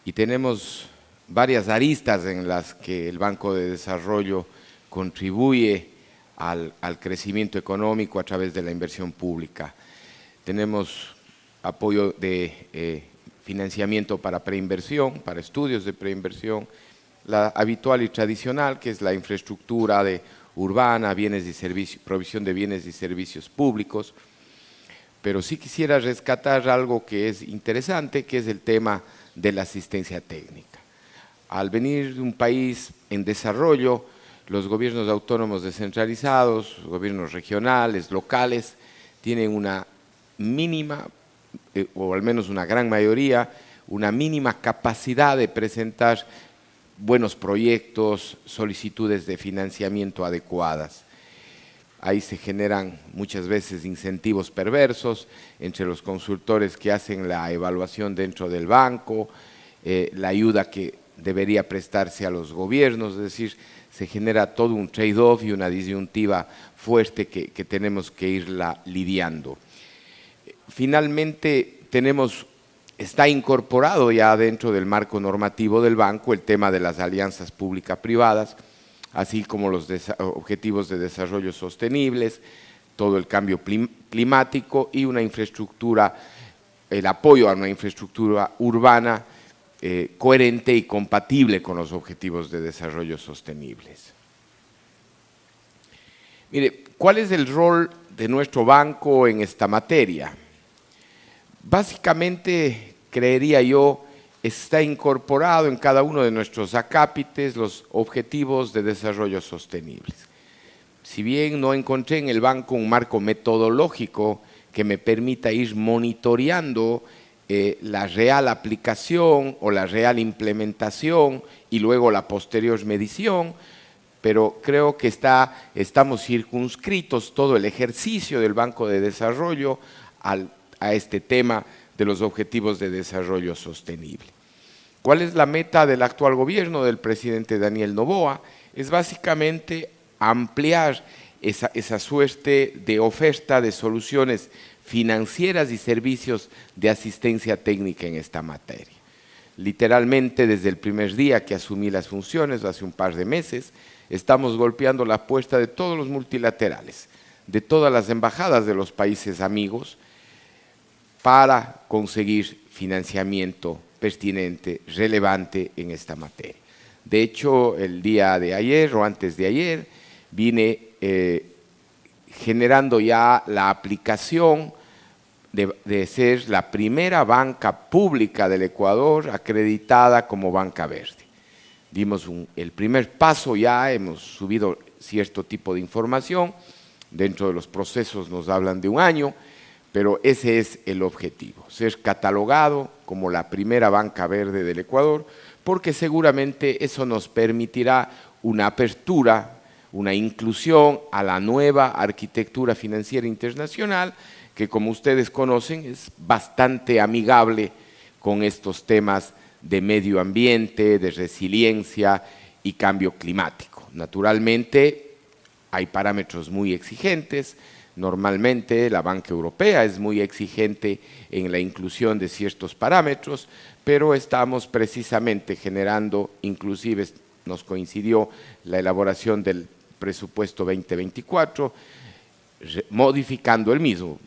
y tenemos varias aristas en las que el Banco de Desarrollo contribuye al crecimiento económico a través de la inversión pública. Tenemos apoyo de financiamiento para preinversión, para estudios de preinversión, la habitual y tradicional, que es la infraestructura urbana, bienes y servicios, provisión de bienes y servicios públicos. Pero sí quisiera rescatar algo que es interesante, que es el tema de la asistencia técnica. Al venir de un país en desarrollo, los gobiernos autónomos descentralizados, gobiernos regionales, locales, tienen una mínima o al menos una gran mayoría, una mínima capacidad de presentar buenos proyectos, solicitudes de financiamiento adecuadas. Ahí se generan muchas veces incentivos perversos entre los consultores que hacen la evaluación dentro del banco, la ayuda que debería prestarse a los gobiernos, es decir, se genera todo un trade-off y una disyuntiva fuerte que tenemos que irla lidiando. Finalmente, está incorporado ya dentro del marco normativo del banco el tema de las alianzas pública-privadas, así como los objetivos de desarrollo sostenibles, todo el cambio climático y una infraestructura, el apoyo a una infraestructura urbana coherente y compatible con los objetivos de desarrollo sostenibles. Mire, ¿cuál es el rol de nuestro banco en esta materia? Básicamente, creería yo, está incorporado en cada uno de nuestros acápites los objetivos de desarrollo sostenibles. Si bien no encontré en el banco un marco metodológico que me permita ir monitoreando la real aplicación o la real implementación y luego la posterior medición, pero creo que estamos circunscritos todo el ejercicio del Banco de Desarrollo a este tema de los objetivos de desarrollo sostenible. ¿Cuál es la meta del actual gobierno del presidente Daniel Noboa? Es básicamente ampliar esa suerte de oferta de soluciones financieras y servicios de asistencia técnica en esta materia. Literalmente, desde el primer día que asumí las funciones, hace un par de meses, estamos golpeando la puerta de todos los multilaterales, de todas las embajadas de los países amigos, para conseguir financiamiento pertinente, relevante en esta materia. De hecho, el día de ayer o antes de ayer, vine generando ya la aplicación de ser la primera banca pública del Ecuador acreditada como banca verde. Dimos el primer paso ya, hemos subido cierto tipo de información, dentro de los procesos nos hablan de un año, pero ese es el objetivo, ser catalogado como la primera banca verde del Ecuador, porque seguramente eso nos permitirá una apertura, una inclusión a la nueva arquitectura financiera internacional, que como ustedes conocen es bastante amigable con estos temas de medio ambiente, de resiliencia y cambio climático. Naturalmente hay parámetros muy exigentes. Normalmente la banca europea es muy exigente en la inclusión de ciertos parámetros, pero estamos precisamente generando, inclusive nos coincidió la elaboración del presupuesto 2024, modificando el mismo,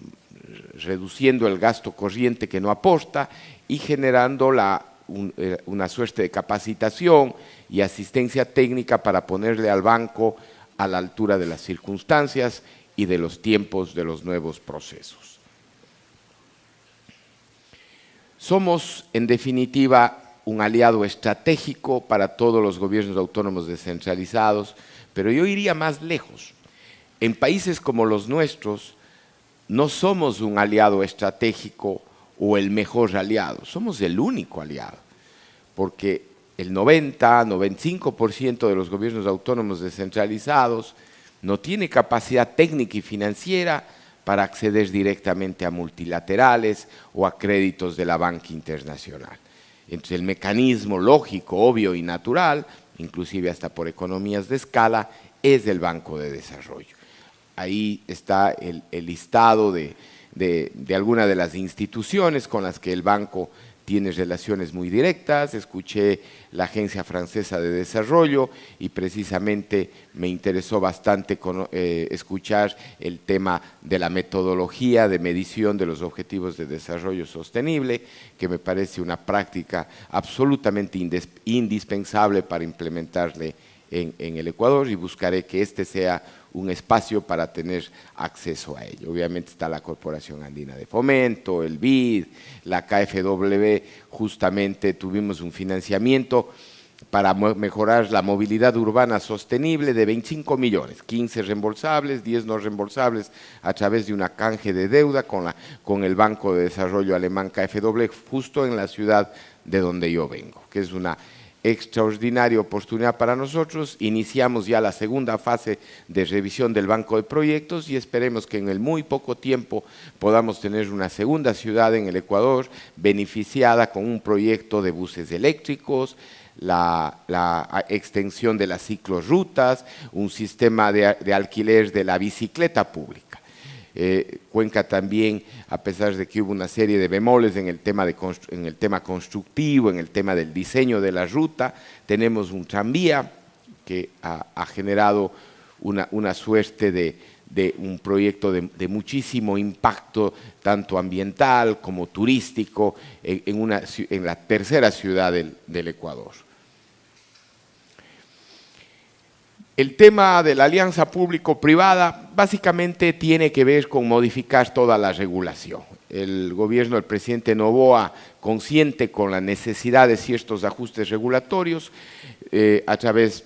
reduciendo el gasto corriente que no aporta y generando una suerte de capacitación y asistencia técnica para ponerle al banco a la altura de las circunstancias y de los tiempos de los nuevos procesos. Somos, en definitiva, un aliado estratégico para todos los gobiernos autónomos descentralizados, pero yo iría más lejos. En países como los nuestros, no somos un aliado estratégico o el mejor aliado, somos el único aliado, porque el 90-95% de los gobiernos autónomos descentralizados no tiene capacidad técnica y financiera para acceder directamente a multilaterales o a créditos de la banca internacional. Entonces el mecanismo lógico, obvio y natural, inclusive hasta por economías de escala, es el Banco de Desarrollo. Ahí está el listado de algunas de las instituciones con las que el banco tiene relaciones muy directas. Escuché la Agencia Francesa de Desarrollo y precisamente me interesó bastante escuchar el tema de la metodología de medición de los objetivos de desarrollo sostenible, que me parece una práctica absolutamente indispensable para implementarle en el Ecuador, y buscaré que este sea un espacio para tener acceso a ello. Obviamente está la Corporación Andina de Fomento, el BID, la KfW. Justamente tuvimos un financiamiento para mejorar la movilidad urbana sostenible de 25 millones, 15 reembolsables, 10 no reembolsables, a través de una canje de deuda con el Banco de Desarrollo Alemán KfW, justo en la ciudad de donde yo vengo, que es una extraordinaria oportunidad para nosotros. Iniciamos ya la segunda fase de revisión del banco de proyectos y esperemos que en el muy poco tiempo podamos tener una segunda ciudad en el Ecuador beneficiada con un proyecto de buses eléctricos, la extensión de las ciclorrutas, un sistema de alquiler de la bicicleta pública. Cuenca también, a pesar de que hubo una serie de bemoles en el tema constructivo, en el tema del diseño de la ruta, tenemos un tranvía que ha generado una suerte de un proyecto de muchísimo impacto, tanto ambiental como turístico, en la tercera ciudad del Ecuador. El tema de la alianza público-privada básicamente tiene que ver con modificar toda la regulación. El gobierno del presidente Noboa, consciente con la necesidad de ciertos ajustes regulatorios, a través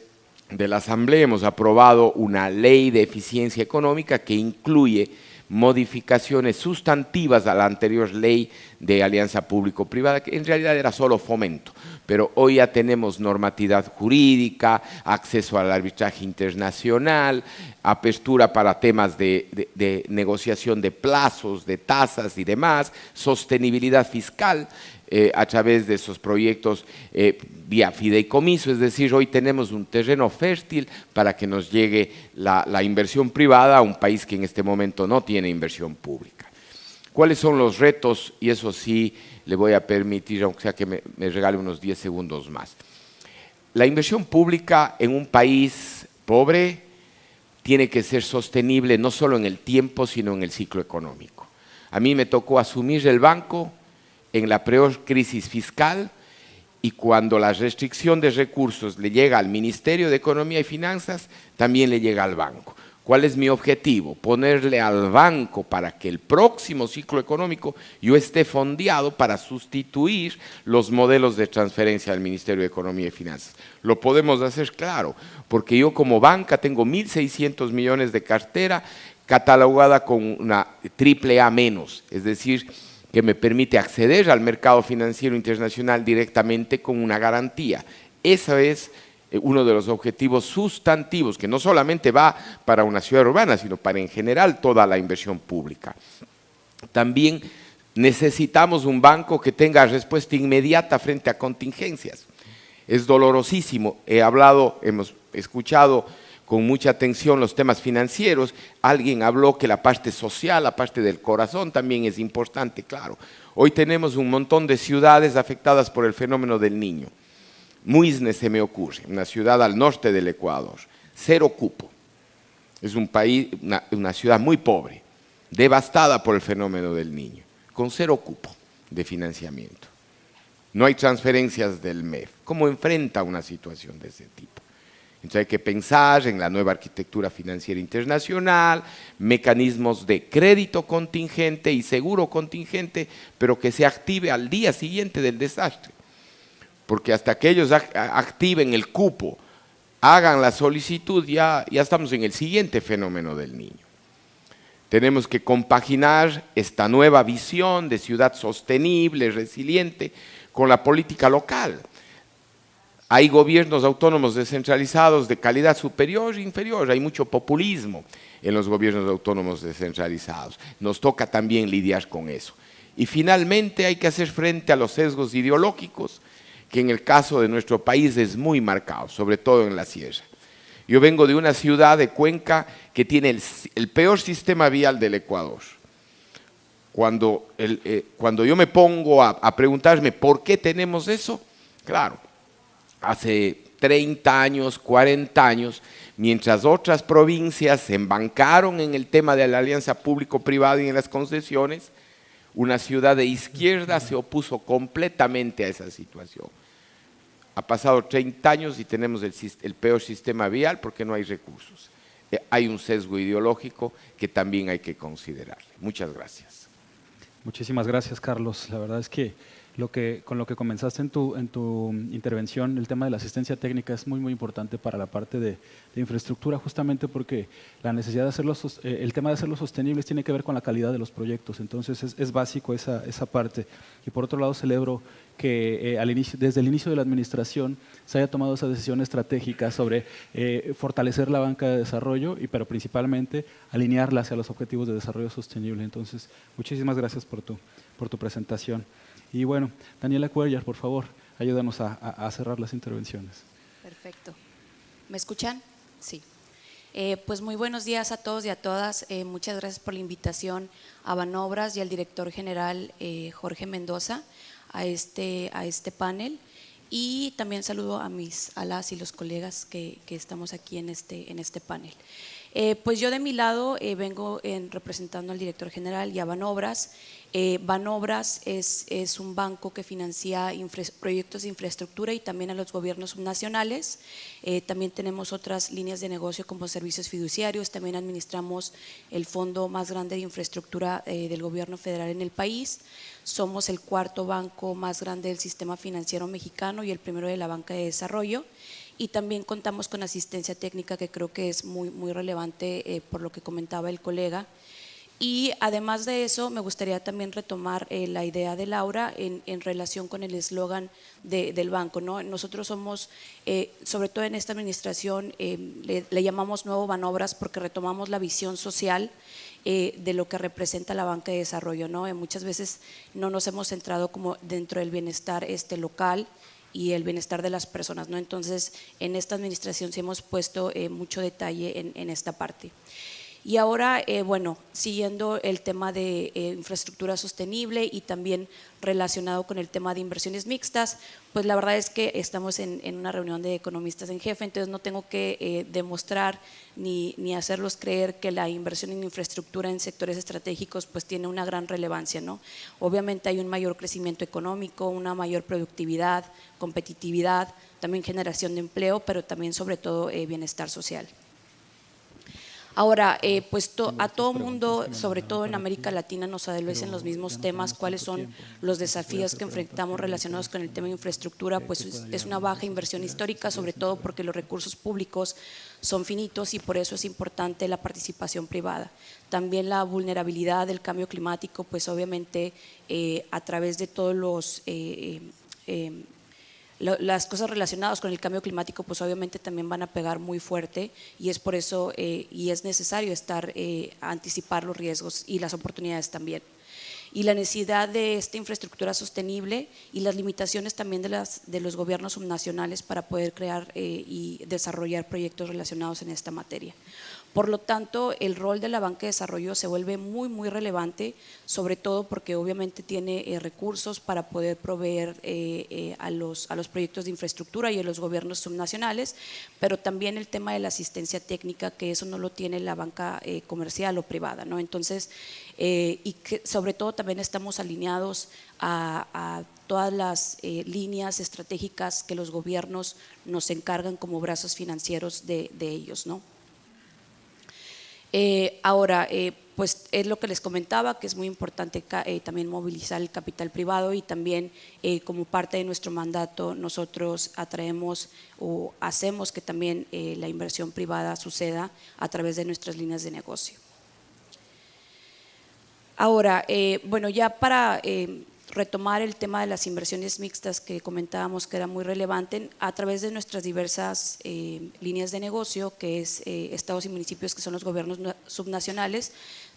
de la Asamblea hemos aprobado una ley de eficiencia económica que incluye modificaciones sustantivas a la anterior ley de alianza público-privada, que en realidad era solo fomento, pero hoy ya tenemos normatividad jurídica, acceso al arbitraje internacional, apertura para temas de negociación de plazos, de tasas y demás, sostenibilidad fiscal a través de esos proyectos vía fideicomiso. Es decir, hoy tenemos un terreno fértil para que nos llegue la inversión privada a un país que en este momento no tiene inversión pública. ¿Cuáles son los retos? Y eso sí le voy a permitir, aunque sea que me regale unos 10 segundos más. La inversión pública en un país pobre tiene que ser sostenible no solo en el tiempo, sino en el ciclo económico. A mí me tocó asumir el banco en la peor crisis fiscal, y cuando la restricción de recursos le llega al Ministerio de Economía y Finanzas, también le llega al banco. ¿Cuál es mi objetivo? Ponerle al banco para que el próximo ciclo económico yo esté fondeado para sustituir los modelos de transferencia al Ministerio de Economía y Finanzas. Lo podemos hacer, claro, porque yo como banca tengo 1.600 millones de cartera catalogada con una AAA-, es decir, que me permite acceder al mercado financiero internacional directamente con una garantía. Esa es uno de los objetivos sustantivos, que no solamente va para una ciudad urbana, sino para en general toda la inversión pública. También necesitamos un banco que tenga respuesta inmediata frente a contingencias. Es dolorosísimo. Hemos escuchado con mucha atención los temas financieros. Alguien habló que la parte social, la parte del corazón también es importante, claro. Hoy tenemos un montón de ciudades afectadas por el fenómeno del Niño. Muisne se me ocurre, una ciudad al norte del Ecuador, 0 cupo. Es un país, una ciudad muy pobre, devastada por el fenómeno del Niño, con 0 cupo de financiamiento. No hay transferencias del MEF. ¿Cómo enfrenta una situación de ese tipo? Entonces hay que pensar en la nueva arquitectura financiera internacional, mecanismos de crédito contingente y seguro contingente, pero que se active al día siguiente del desastre. Porque hasta que ellos activen el cupo, hagan la solicitud, ya estamos en el siguiente fenómeno del Niño. Tenemos que compaginar esta nueva visión de ciudad sostenible, resiliente, con la política local. Hay gobiernos autónomos descentralizados de calidad superior e inferior, hay mucho populismo en los gobiernos autónomos descentralizados. Nos toca también lidiar con eso. Y finalmente hay que hacer frente a los sesgos ideológicos, que en el caso de nuestro país es muy marcado, sobre todo en la sierra. Yo vengo de una ciudad de Cuenca que tiene el peor sistema vial del Ecuador. Cuando yo me pongo a preguntarme por qué tenemos eso, claro, hace 30 años, 40 años, mientras otras provincias se embancaron en el tema de la alianza público-privada y en las concesiones, una ciudad de izquierda se opuso completamente a esa situación. Ha pasado 30 años y tenemos el peor sistema vial porque no hay recursos. Hay un sesgo ideológico que también hay que considerar. Muchas gracias. Muchísimas gracias, Carlos. La verdad es que con lo que comenzaste en tu intervención, el tema de la asistencia técnica es muy importante para la parte de infraestructura, justamente porque la necesidad de hacerlos, el tema de hacerlos sostenibles tiene que ver con la calidad de los proyectos, entonces es básico esa parte. Y por otro lado, celebro que desde el inicio de la administración se haya tomado esa decisión estratégica sobre fortalecer la banca de desarrollo, pero principalmente alinearla hacia los objetivos de desarrollo sostenible. Entonces, muchísimas gracias por tu presentación. Y bueno, Daniela Cuellar, por favor, ayúdanos a cerrar las intervenciones. Perfecto. ¿Me escuchan? Sí. Pues muy buenos días a todos y a todas. Muchas gracias por la invitación a Banobras y al director general Jorge Mendoza a este panel. Y también saludo a las y los colegas que estamos aquí en este panel. Pues yo de mi lado vengo representando al director general y a Banobras. Banobras es un banco que financia proyectos de infraestructura y también a los gobiernos subnacionales. También tenemos otras líneas de negocio como servicios fiduciarios. También administramos el fondo más grande de infraestructura del gobierno federal en el país. Somos el cuarto banco más grande del sistema financiero mexicano y el primero de la banca de desarrollo. Y también contamos con asistencia técnica que creo que es muy relevante por lo que comentaba el colega. Y además de eso, me gustaría también retomar la idea de Laura en relación con el eslogan del banco, ¿no? Nosotros somos, sobre todo en esta administración, le llamamos Nuevo Banobras porque retomamos la visión social de lo que representa la banca de desarrollo, ¿no? Muchas veces no nos hemos centrado como dentro del bienestar local y el bienestar de las personas, ¿no? Entonces, en esta administración sí hemos puesto mucho detalle en esta parte. Y ahora, bueno, siguiendo el tema de infraestructura sostenible y también relacionado con el tema de inversiones mixtas, pues la verdad es que estamos en una reunión de economistas en jefe, entonces no tengo que demostrar ni hacerlos creer que la inversión en infraestructura en sectores estratégicos pues tiene una gran relevancia, ¿no? Obviamente hay un mayor crecimiento económico, una mayor productividad, competitividad, también generación de empleo, pero también sobre todo bienestar social. Ahora, pues a todo mundo, sobre todo en América Latina, nos adolecen los mismos temas. ¿Cuáles son los desafíos que enfrentamos relacionados con el tema de infraestructura? Pues es una baja inversión histórica, sobre todo porque los recursos públicos son finitos y por eso es importante la participación privada. También la vulnerabilidad del cambio climático, pues obviamente a través de todos las cosas relacionadas con el cambio climático pues obviamente también van a pegar muy fuerte y es por eso y es necesario anticipar los riesgos y las oportunidades también. Y la necesidad de esta infraestructura sostenible y las limitaciones también de los gobiernos subnacionales para poder crear y desarrollar proyectos relacionados en esta materia. Por lo tanto, el rol de la banca de desarrollo se vuelve muy, muy relevante, sobre todo porque obviamente tiene recursos para poder proveer a los proyectos de infraestructura y a los gobiernos subnacionales, pero también el tema de la asistencia técnica, que eso no lo tiene la banca comercial o privada, ¿no? Entonces, y que sobre todo también estamos alineados a todas las líneas estratégicas que los gobiernos nos encargan como brazos financieros de ellos, ¿no? Ahora, pues es lo que les comentaba, que es muy importante también movilizar el capital privado y también como parte de nuestro mandato nosotros atraemos o hacemos que también la inversión privada suceda a través de nuestras líneas de negocio. Ahora, bueno, ya para retomar el tema de las inversiones mixtas que comentábamos que era muy relevante, a través de nuestras diversas líneas de negocio, que es estados y municipios, que son los gobiernos subnacionales,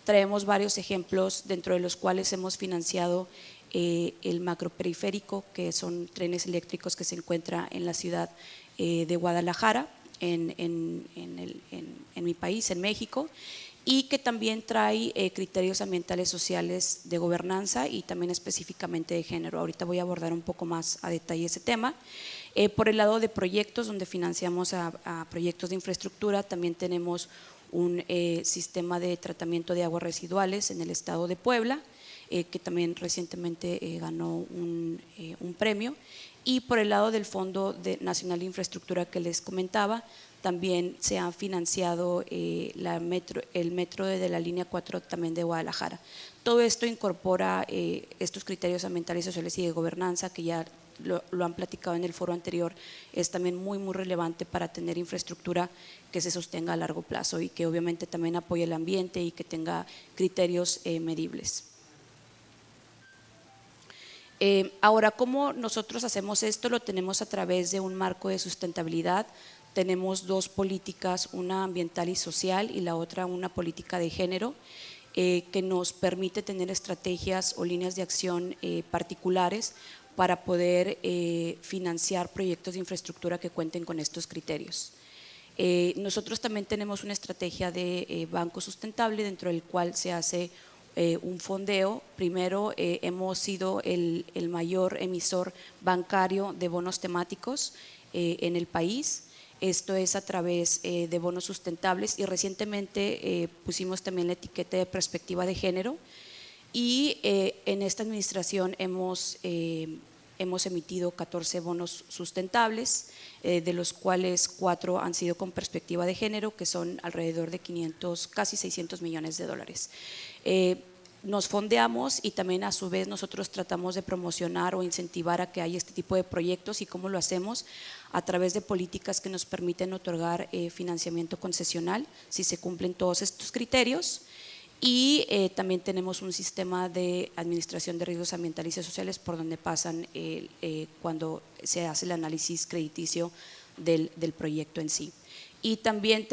traemos varios ejemplos dentro de los cuales hemos financiado el macroperiférico, que son trenes eléctricos que se encuentra en la ciudad de Guadalajara, en mi país, en México, y que también trae criterios ambientales, sociales, de gobernanza y también específicamente de género. Ahorita voy a abordar un poco más a detalle ese tema. Por el lado de proyectos, donde financiamos a proyectos de infraestructura, también tenemos un sistema de tratamiento de aguas residuales en el estado de Puebla, que también recientemente ganó un premio. Y por el lado del Fondo Nacional de Infraestructura que les comentaba, también se ha financiado el metro de la línea 4 también de Guadalajara. Todo esto incorpora estos criterios ambientales, sociales y de gobernanza, que ya lo han platicado en el foro anterior, es también muy, muy relevante para tener infraestructura que se sostenga a largo plazo y que obviamente también apoye el ambiente y que tenga criterios medibles. Ahora, ¿cómo nosotros hacemos esto? Lo tenemos a través de un marco de sustentabilidad. Tenemos dos políticas, una ambiental y social y la otra una política de género, que nos permite tener estrategias o líneas de acción particulares para poder financiar proyectos de infraestructura que cuenten con estos criterios. Nosotros también tenemos una estrategia de banco sustentable dentro del cual se hace un fondeo. Primero, hemos sido el mayor emisor bancario de bonos temáticos en el país. Esto es a través de bonos sustentables y recientemente pusimos también la etiqueta de perspectiva de género y en esta administración hemos emitido 14 bonos sustentables, de los cuales 4 han sido con perspectiva de género, que son alrededor de 500, casi 600 millones de dólares. Nos fondeamos y también a su vez nosotros tratamos de promocionar o incentivar a que haya este tipo de proyectos. ¿Y cómo lo hacemos? A través de políticas que nos permiten otorgar financiamiento concesional si se cumplen todos estos criterios, y también tenemos un sistema de administración de riesgos ambientales y sociales por donde pasan cuando se hace el análisis crediticio del proyecto en sí. Y también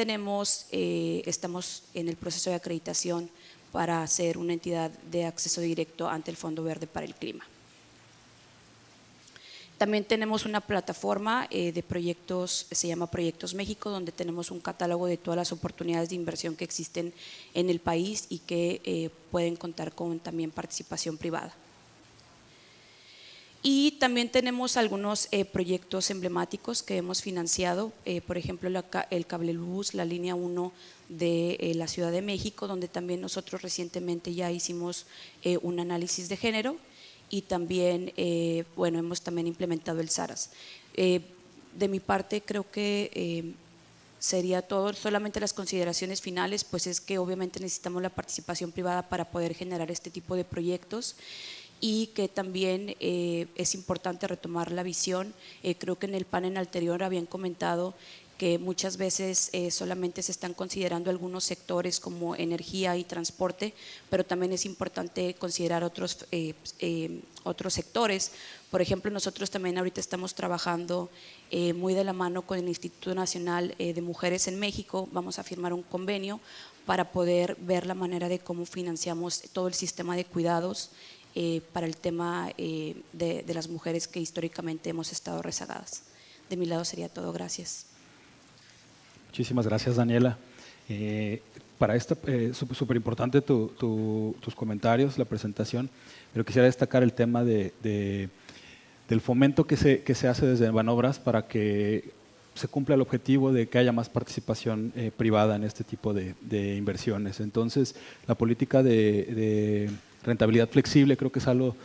estamos en el proceso de acreditación para ser una entidad de acceso directo ante el Fondo Verde para el Clima. También tenemos una plataforma de proyectos, se llama Proyectos México, donde tenemos un catálogo de todas las oportunidades de inversión que existen en el país y que pueden contar con también participación privada. Y también tenemos algunos proyectos emblemáticos que hemos financiado, por ejemplo el cablebús, la línea 1 de la Ciudad de México, donde también nosotros recientemente ya hicimos un análisis de género y también, bueno, hemos también implementado el SARAS. De mi parte creo que sería todo. Solamente las consideraciones finales, pues es que obviamente necesitamos la participación privada para poder generar este tipo de proyectos, y que también es importante retomar la visión. Creo que en el panel anterior habían comentado que muchas veces solamente se están considerando algunos sectores como energía y transporte, pero también es importante considerar otros sectores. Por ejemplo, nosotros también ahorita estamos trabajando muy de la mano con el Instituto Nacional de Mujeres en México. Vamos a firmar un convenio para poder ver la manera de cómo financiamos todo el sistema de cuidados para el tema de las mujeres que históricamente hemos estado rezagadas. De mi lado sería todo. Gracias. Muchísimas gracias, Daniela. Para esta, súper importante tus comentarios, la presentación, pero quisiera destacar el tema del fomento que se hace desde Banobras para que se cumpla el objetivo de que haya más participación privada en este tipo de inversiones. Entonces, la política de rentabilidad flexible creo que es algo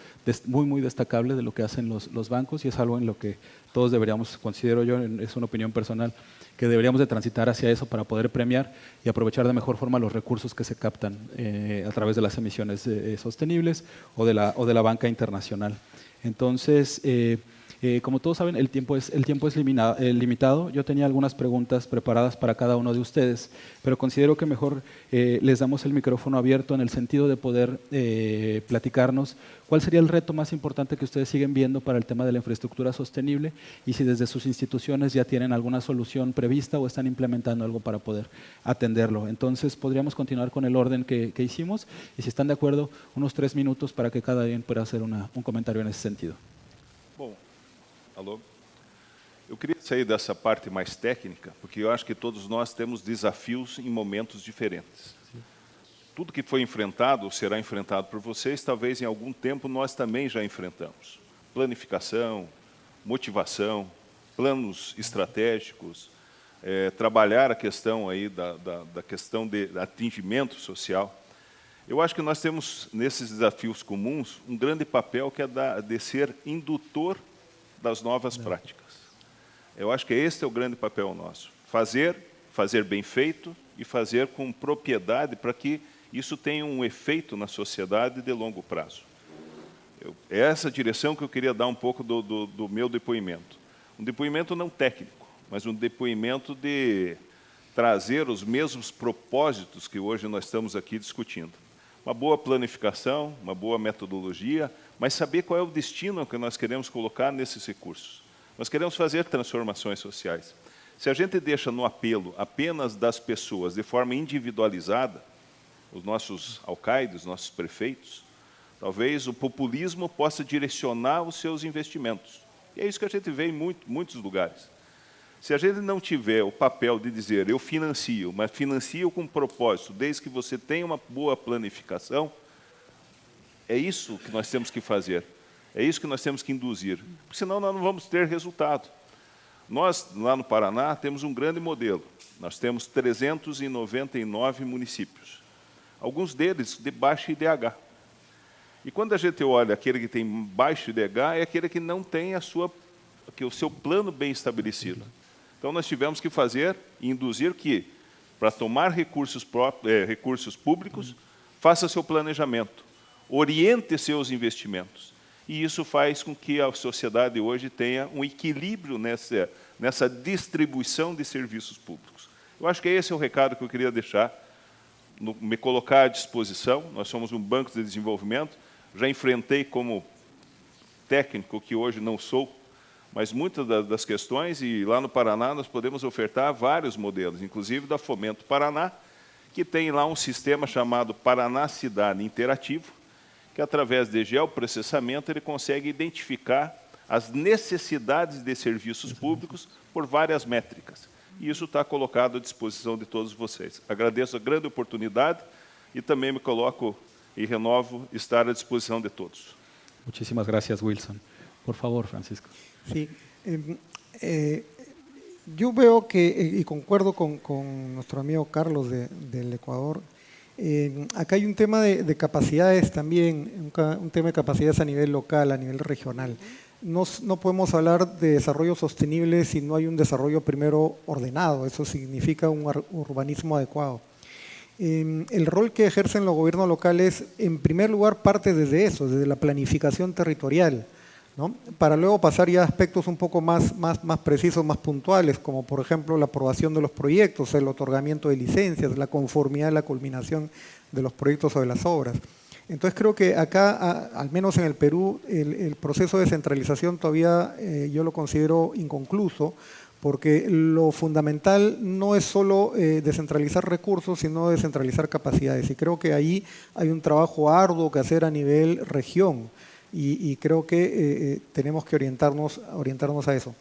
muy destacable de lo que hacen los bancos y es algo en lo que todos deberíamos, considero yo, es una opinión personal, que deberíamos de transitar hacia eso para poder premiar y aprovechar de mejor forma los recursos que se captan a través de las emisiones sostenibles o de la banca internacional. Entonces, como todos saben, el tiempo es limitado. Yo tenía algunas preguntas preparadas para cada uno de ustedes, pero considero que mejor les damos el micrófono abierto en el sentido de poder platicarnos cuál sería el reto más importante que ustedes siguen viendo para el tema de la infraestructura sostenible y si desde sus instituciones ya tienen alguna solución prevista o están implementando algo para poder atenderlo. Entonces, podríamos continuar con el orden que hicimos y si están de acuerdo, unos 3 minutos para que cada uno pueda hacer un comentario en ese sentido. Bom, alô? Eu queria sair dessa parte mais técnica, porque eu acho que todos nós temos desafios em momentos diferentes. Tudo que foi enfrentado ou será enfrentado por vocês, talvez em algum tempo nós também já enfrentamos. Planificação, motivação, planos estratégicos, trabalhar a questão aí da questão de atingimento social. Eu acho que nós temos, nesses desafios comuns, um grande papel que é de ser indutor das novas práticas. Eu acho que esse é o grande papel nosso. Fazer bem feito e fazer com propriedade para que isso tenha um efeito na sociedade de longo prazo. É essa direção que eu queria dar um pouco do meu depoimento. Um depoimento não técnico, mas um depoimento de trazer os mesmos propósitos que hoje nós estamos aqui discutindo. Uma boa planificação, uma boa metodologia, mas saber qual é o destino que nós queremos colocar nesses recursos. Nós queremos fazer transformações sociais. Se a gente deixa no apelo apenas das pessoas de forma individualizada, os nossos alcaides, os nossos prefeitos, talvez o populismo possa direcionar os seus investimentos. E é isso que a gente vê em muitos lugares. Se a gente não tiver o papel de dizer eu financio, mas financio com propósito, desde que você tenha uma boa planificação, é isso que nós temos que fazer. É isso que nós temos que induzir, porque senão nós não vamos ter resultado. Nós, lá no Paraná, temos um grande modelo. Nós temos 399 municípios, alguns deles de baixo IDH. E quando a gente olha aquele que tem baixo IDH, é aquele que não tem o seu plano bem estabelecido. Então, nós tivemos que fazer e induzir que, para tomar recursos públicos, faça seu planejamento, oriente seus investimentos. E isso faz com que a sociedade hoje tenha um equilíbrio nessa distribuição de serviços públicos. Eu acho que esse é o recado que eu queria deixar, me colocar à disposição. Nós somos um banco de desenvolvimento, já enfrentei como técnico, que hoje não sou, mas muitas das questões, e lá no Paraná nós podemos ofertar vários modelos, inclusive da Fomento Paraná, que tem lá um sistema chamado Paraná Cidade Interativo, que através de geoprocessamento ele consegue identificar as necessidades de serviços públicos por várias métricas. E isso está colocado à disposição de todos vocês. Agradeço a grande oportunidade e também me coloco e renovo estar à disposição de todos. Muchísimas gracias, Wilson. Por favor, Francisco. Sí, yo veo que, y concuerdo con nuestro amigo Carlos del Ecuador, acá hay un tema de capacidades también, un tema de capacidades a nivel local, a nivel regional. No podemos hablar de desarrollo sostenible si no hay un desarrollo primero ordenado, eso significa un urbanismo adecuado. El rol que ejercen los gobiernos locales, en primer lugar, parte desde eso, desde la planificación territorial, ¿no? Para luego pasar ya a aspectos un poco más precisos, más puntuales, como por ejemplo la aprobación de los proyectos, el otorgamiento de licencias, la conformidad de la culminación de los proyectos o de las obras. Entonces creo que acá, al menos en el Perú, el proceso de descentralización todavía yo lo considero inconcluso, porque lo fundamental no es solo descentralizar recursos, sino descentralizar capacidades. Y creo que ahí hay un trabajo arduo que hacer a nivel región, y creo que tenemos que orientarnos a eso.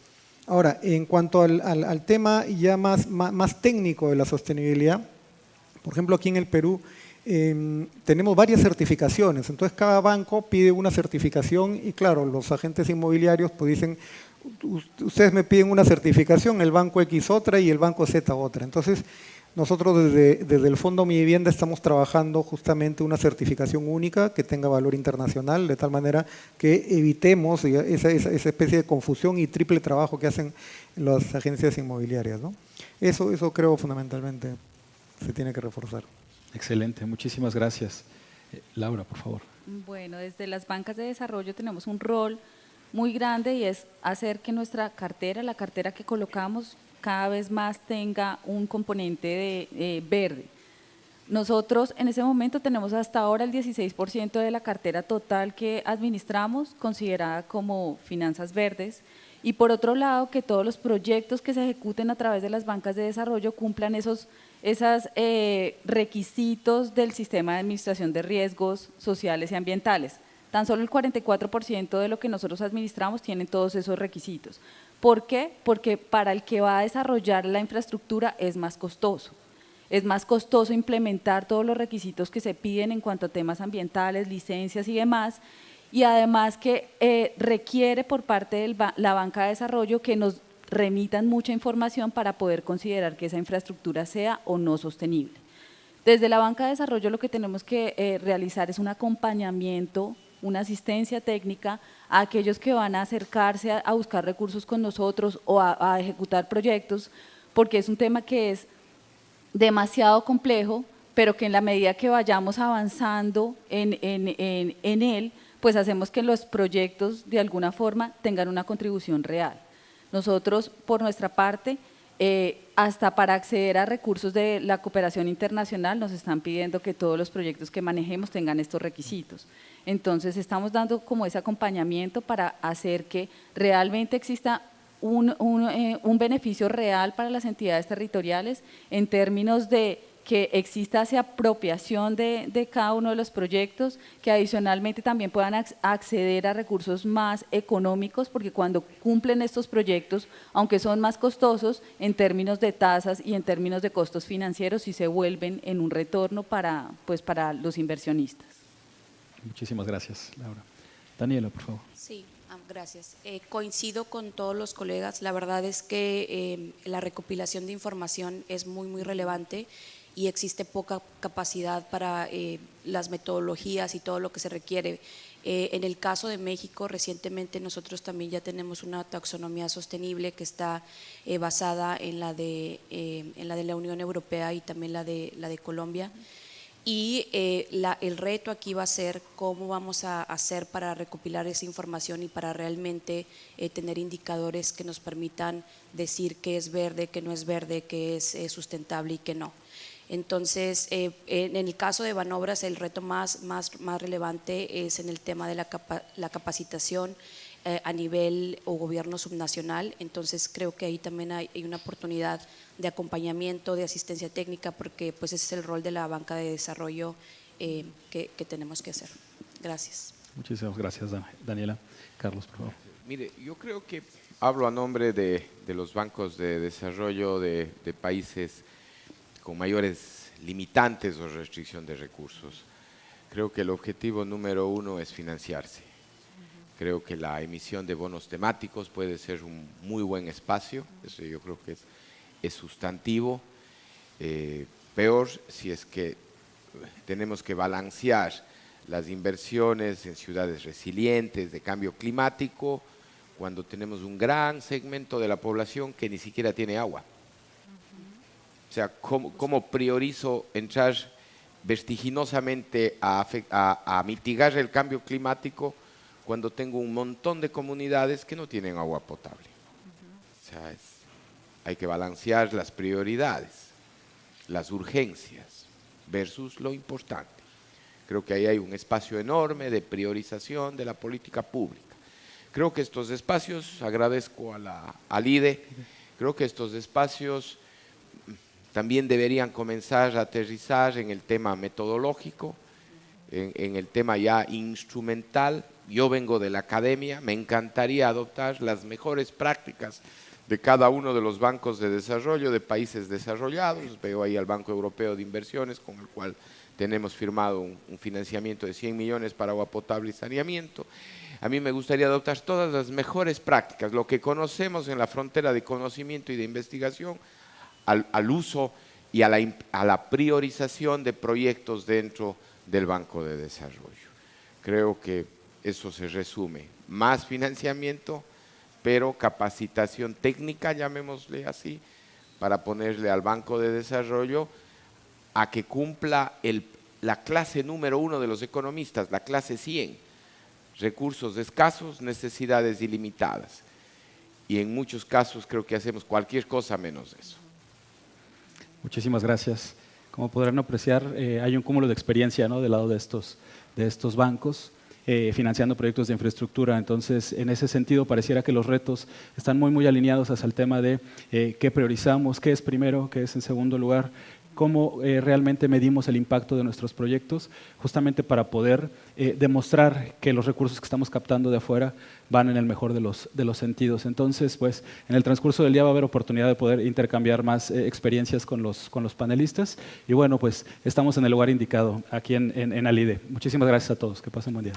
Ahora, en cuanto al tema ya más técnico de la sostenibilidad, Por ejemplo, aquí en el Perú tenemos varias certificaciones, entonces cada banco pide una certificación y claro, los agentes inmobiliarios pues dicen, ustedes me piden una certificación, el banco X otra y el banco Z otra. Entonces, nosotros desde el Fondo Mi Vivienda estamos trabajando justamente una certificación única que tenga valor internacional, de tal manera que evitemos esa especie de confusión y triple trabajo que hacen las agencias inmobiliarias, ¿no? Eso creo fundamentalmente se tiene que reforzar. Excelente, muchísimas gracias. Laura, por favor. Bueno, desde las bancas de desarrollo tenemos un rol muy grande y es hacer que nuestra cartera, la cartera que colocamos, cada vez más tenga un componente de verde. Nosotros en ese momento tenemos hasta ahora el 16% de la cartera total que administramos considerada como finanzas verdes, y por otro lado que todos los proyectos que se ejecuten a través de las bancas de desarrollo cumplan esos requisitos del sistema de administración de riesgos sociales y ambientales. Tan solo el 44% de lo que nosotros administramos tienen todos esos requisitos. ¿Por qué? Porque para el que va a desarrollar la infraestructura es más costoso. Es más costoso implementar todos los requisitos que se piden en cuanto a temas ambientales, licencias y demás, y además que requiere por parte de la banca de desarrollo que nos remitan mucha información para poder considerar que esa infraestructura sea o no sostenible. Desde la banca de desarrollo lo que tenemos que realizar es un acompañamiento, una asistencia técnica a aquellos que van a acercarse a buscar recursos con nosotros o a ejecutar proyectos, porque es un tema que es demasiado complejo, pero que en la medida que vayamos avanzando en él, pues hacemos que los proyectos de alguna forma tengan una contribución real. Nosotros, por nuestra parte, hasta para acceder a recursos de la cooperación internacional nos están pidiendo que todos los proyectos que manejemos tengan estos requisitos. Entonces, estamos dando como ese acompañamiento para hacer que realmente exista un beneficio real para las entidades territoriales en términos de que exista esa apropiación de cada uno de los proyectos, que adicionalmente también puedan acceder a recursos más económicos, porque cuando cumplen estos proyectos, aunque son más costosos en términos de tasas y en términos de costos financieros, sí se vuelven en un retorno para los inversionistas. Muchísimas gracias, Laura. Daniela, por favor. Sí, gracias. Coincido con todos los colegas. La verdad es que la recopilación de información es muy relevante y existe poca capacidad para las metodologías y todo lo que se requiere. En el caso de México, recientemente nosotros también ya tenemos una taxonomía sostenible que está basada en la de la Unión Europea y también la de Colombia. Y el reto aquí va a ser cómo vamos a hacer para recopilar esa información y para realmente tener indicadores que nos permitan decir qué es verde, qué no es verde, qué es sustentable y qué no. Entonces, en el caso de Banobras, el reto más relevante es en el tema de la capacitación a nivel o gobierno subnacional. Entonces, creo que ahí también hay una oportunidad de acompañamiento, de asistencia técnica, porque pues ese es el rol de la banca de desarrollo que tenemos que hacer. Gracias. Muchísimas gracias, Daniela. Carlos, por favor. Mire, yo creo que hablo a nombre de los bancos de desarrollo de países con mayores limitantes o restricción de recursos. Creo que el objetivo número uno es financiarse. Creo que la emisión de bonos temáticos puede ser un muy buen espacio, eso yo creo que es sustantivo. Peor si es que tenemos que balancear las inversiones en ciudades resilientes de cambio climático cuando tenemos un gran segmento de la población que ni siquiera tiene agua. O sea, ¿cómo priorizo entrar vertiginosamente a mitigar el cambio climático cuando tengo un montón de comunidades que no tienen agua potable? O sea, hay que balancear las prioridades, las urgencias versus lo importante. Creo que ahí hay un espacio enorme de priorización de la política pública. Creo que estos espacios, agradezco al IDE, creo que estos espacios también deberían comenzar a aterrizar en el tema metodológico, en el tema ya instrumental. Yo vengo de la academia, me encantaría adoptar las mejores prácticas de cada uno de los bancos de desarrollo de países desarrollados. Veo ahí al Banco Europeo de Inversiones, con el cual tenemos firmado un financiamiento de 100 millones para agua potable y saneamiento. A mí me gustaría adoptar todas las mejores prácticas, lo que conocemos en la frontera de conocimiento y de investigación, al uso y a la priorización de proyectos dentro del Banco de Desarrollo. Creo que eso se resume. Más financiamiento, pero capacitación técnica, llamémosle así, para ponerle al Banco de Desarrollo a que cumpla la clase número 1 de los economistas, la clase 100, recursos escasos, necesidades ilimitadas. Y en muchos casos creo que hacemos cualquier cosa menos eso. Muchísimas gracias. Como podrán apreciar, hay un cúmulo de experiencia, ¿no?, del lado de estos bancos, financiando proyectos de infraestructura. Entonces, en ese sentido, pareciera que los retos están muy alineados hacia el tema de qué priorizamos, qué es primero, qué es en segundo lugar, cómo realmente medimos el impacto de nuestros proyectos, justamente para poder demostrar que los recursos que estamos captando de afuera van en el mejor de los sentidos. Entonces, pues, en el transcurso del día va a haber oportunidad de poder intercambiar más experiencias con los panelistas. Y bueno, pues estamos en el lugar indicado, aquí en Alide. Muchísimas gracias a todos. Que pasen buen día.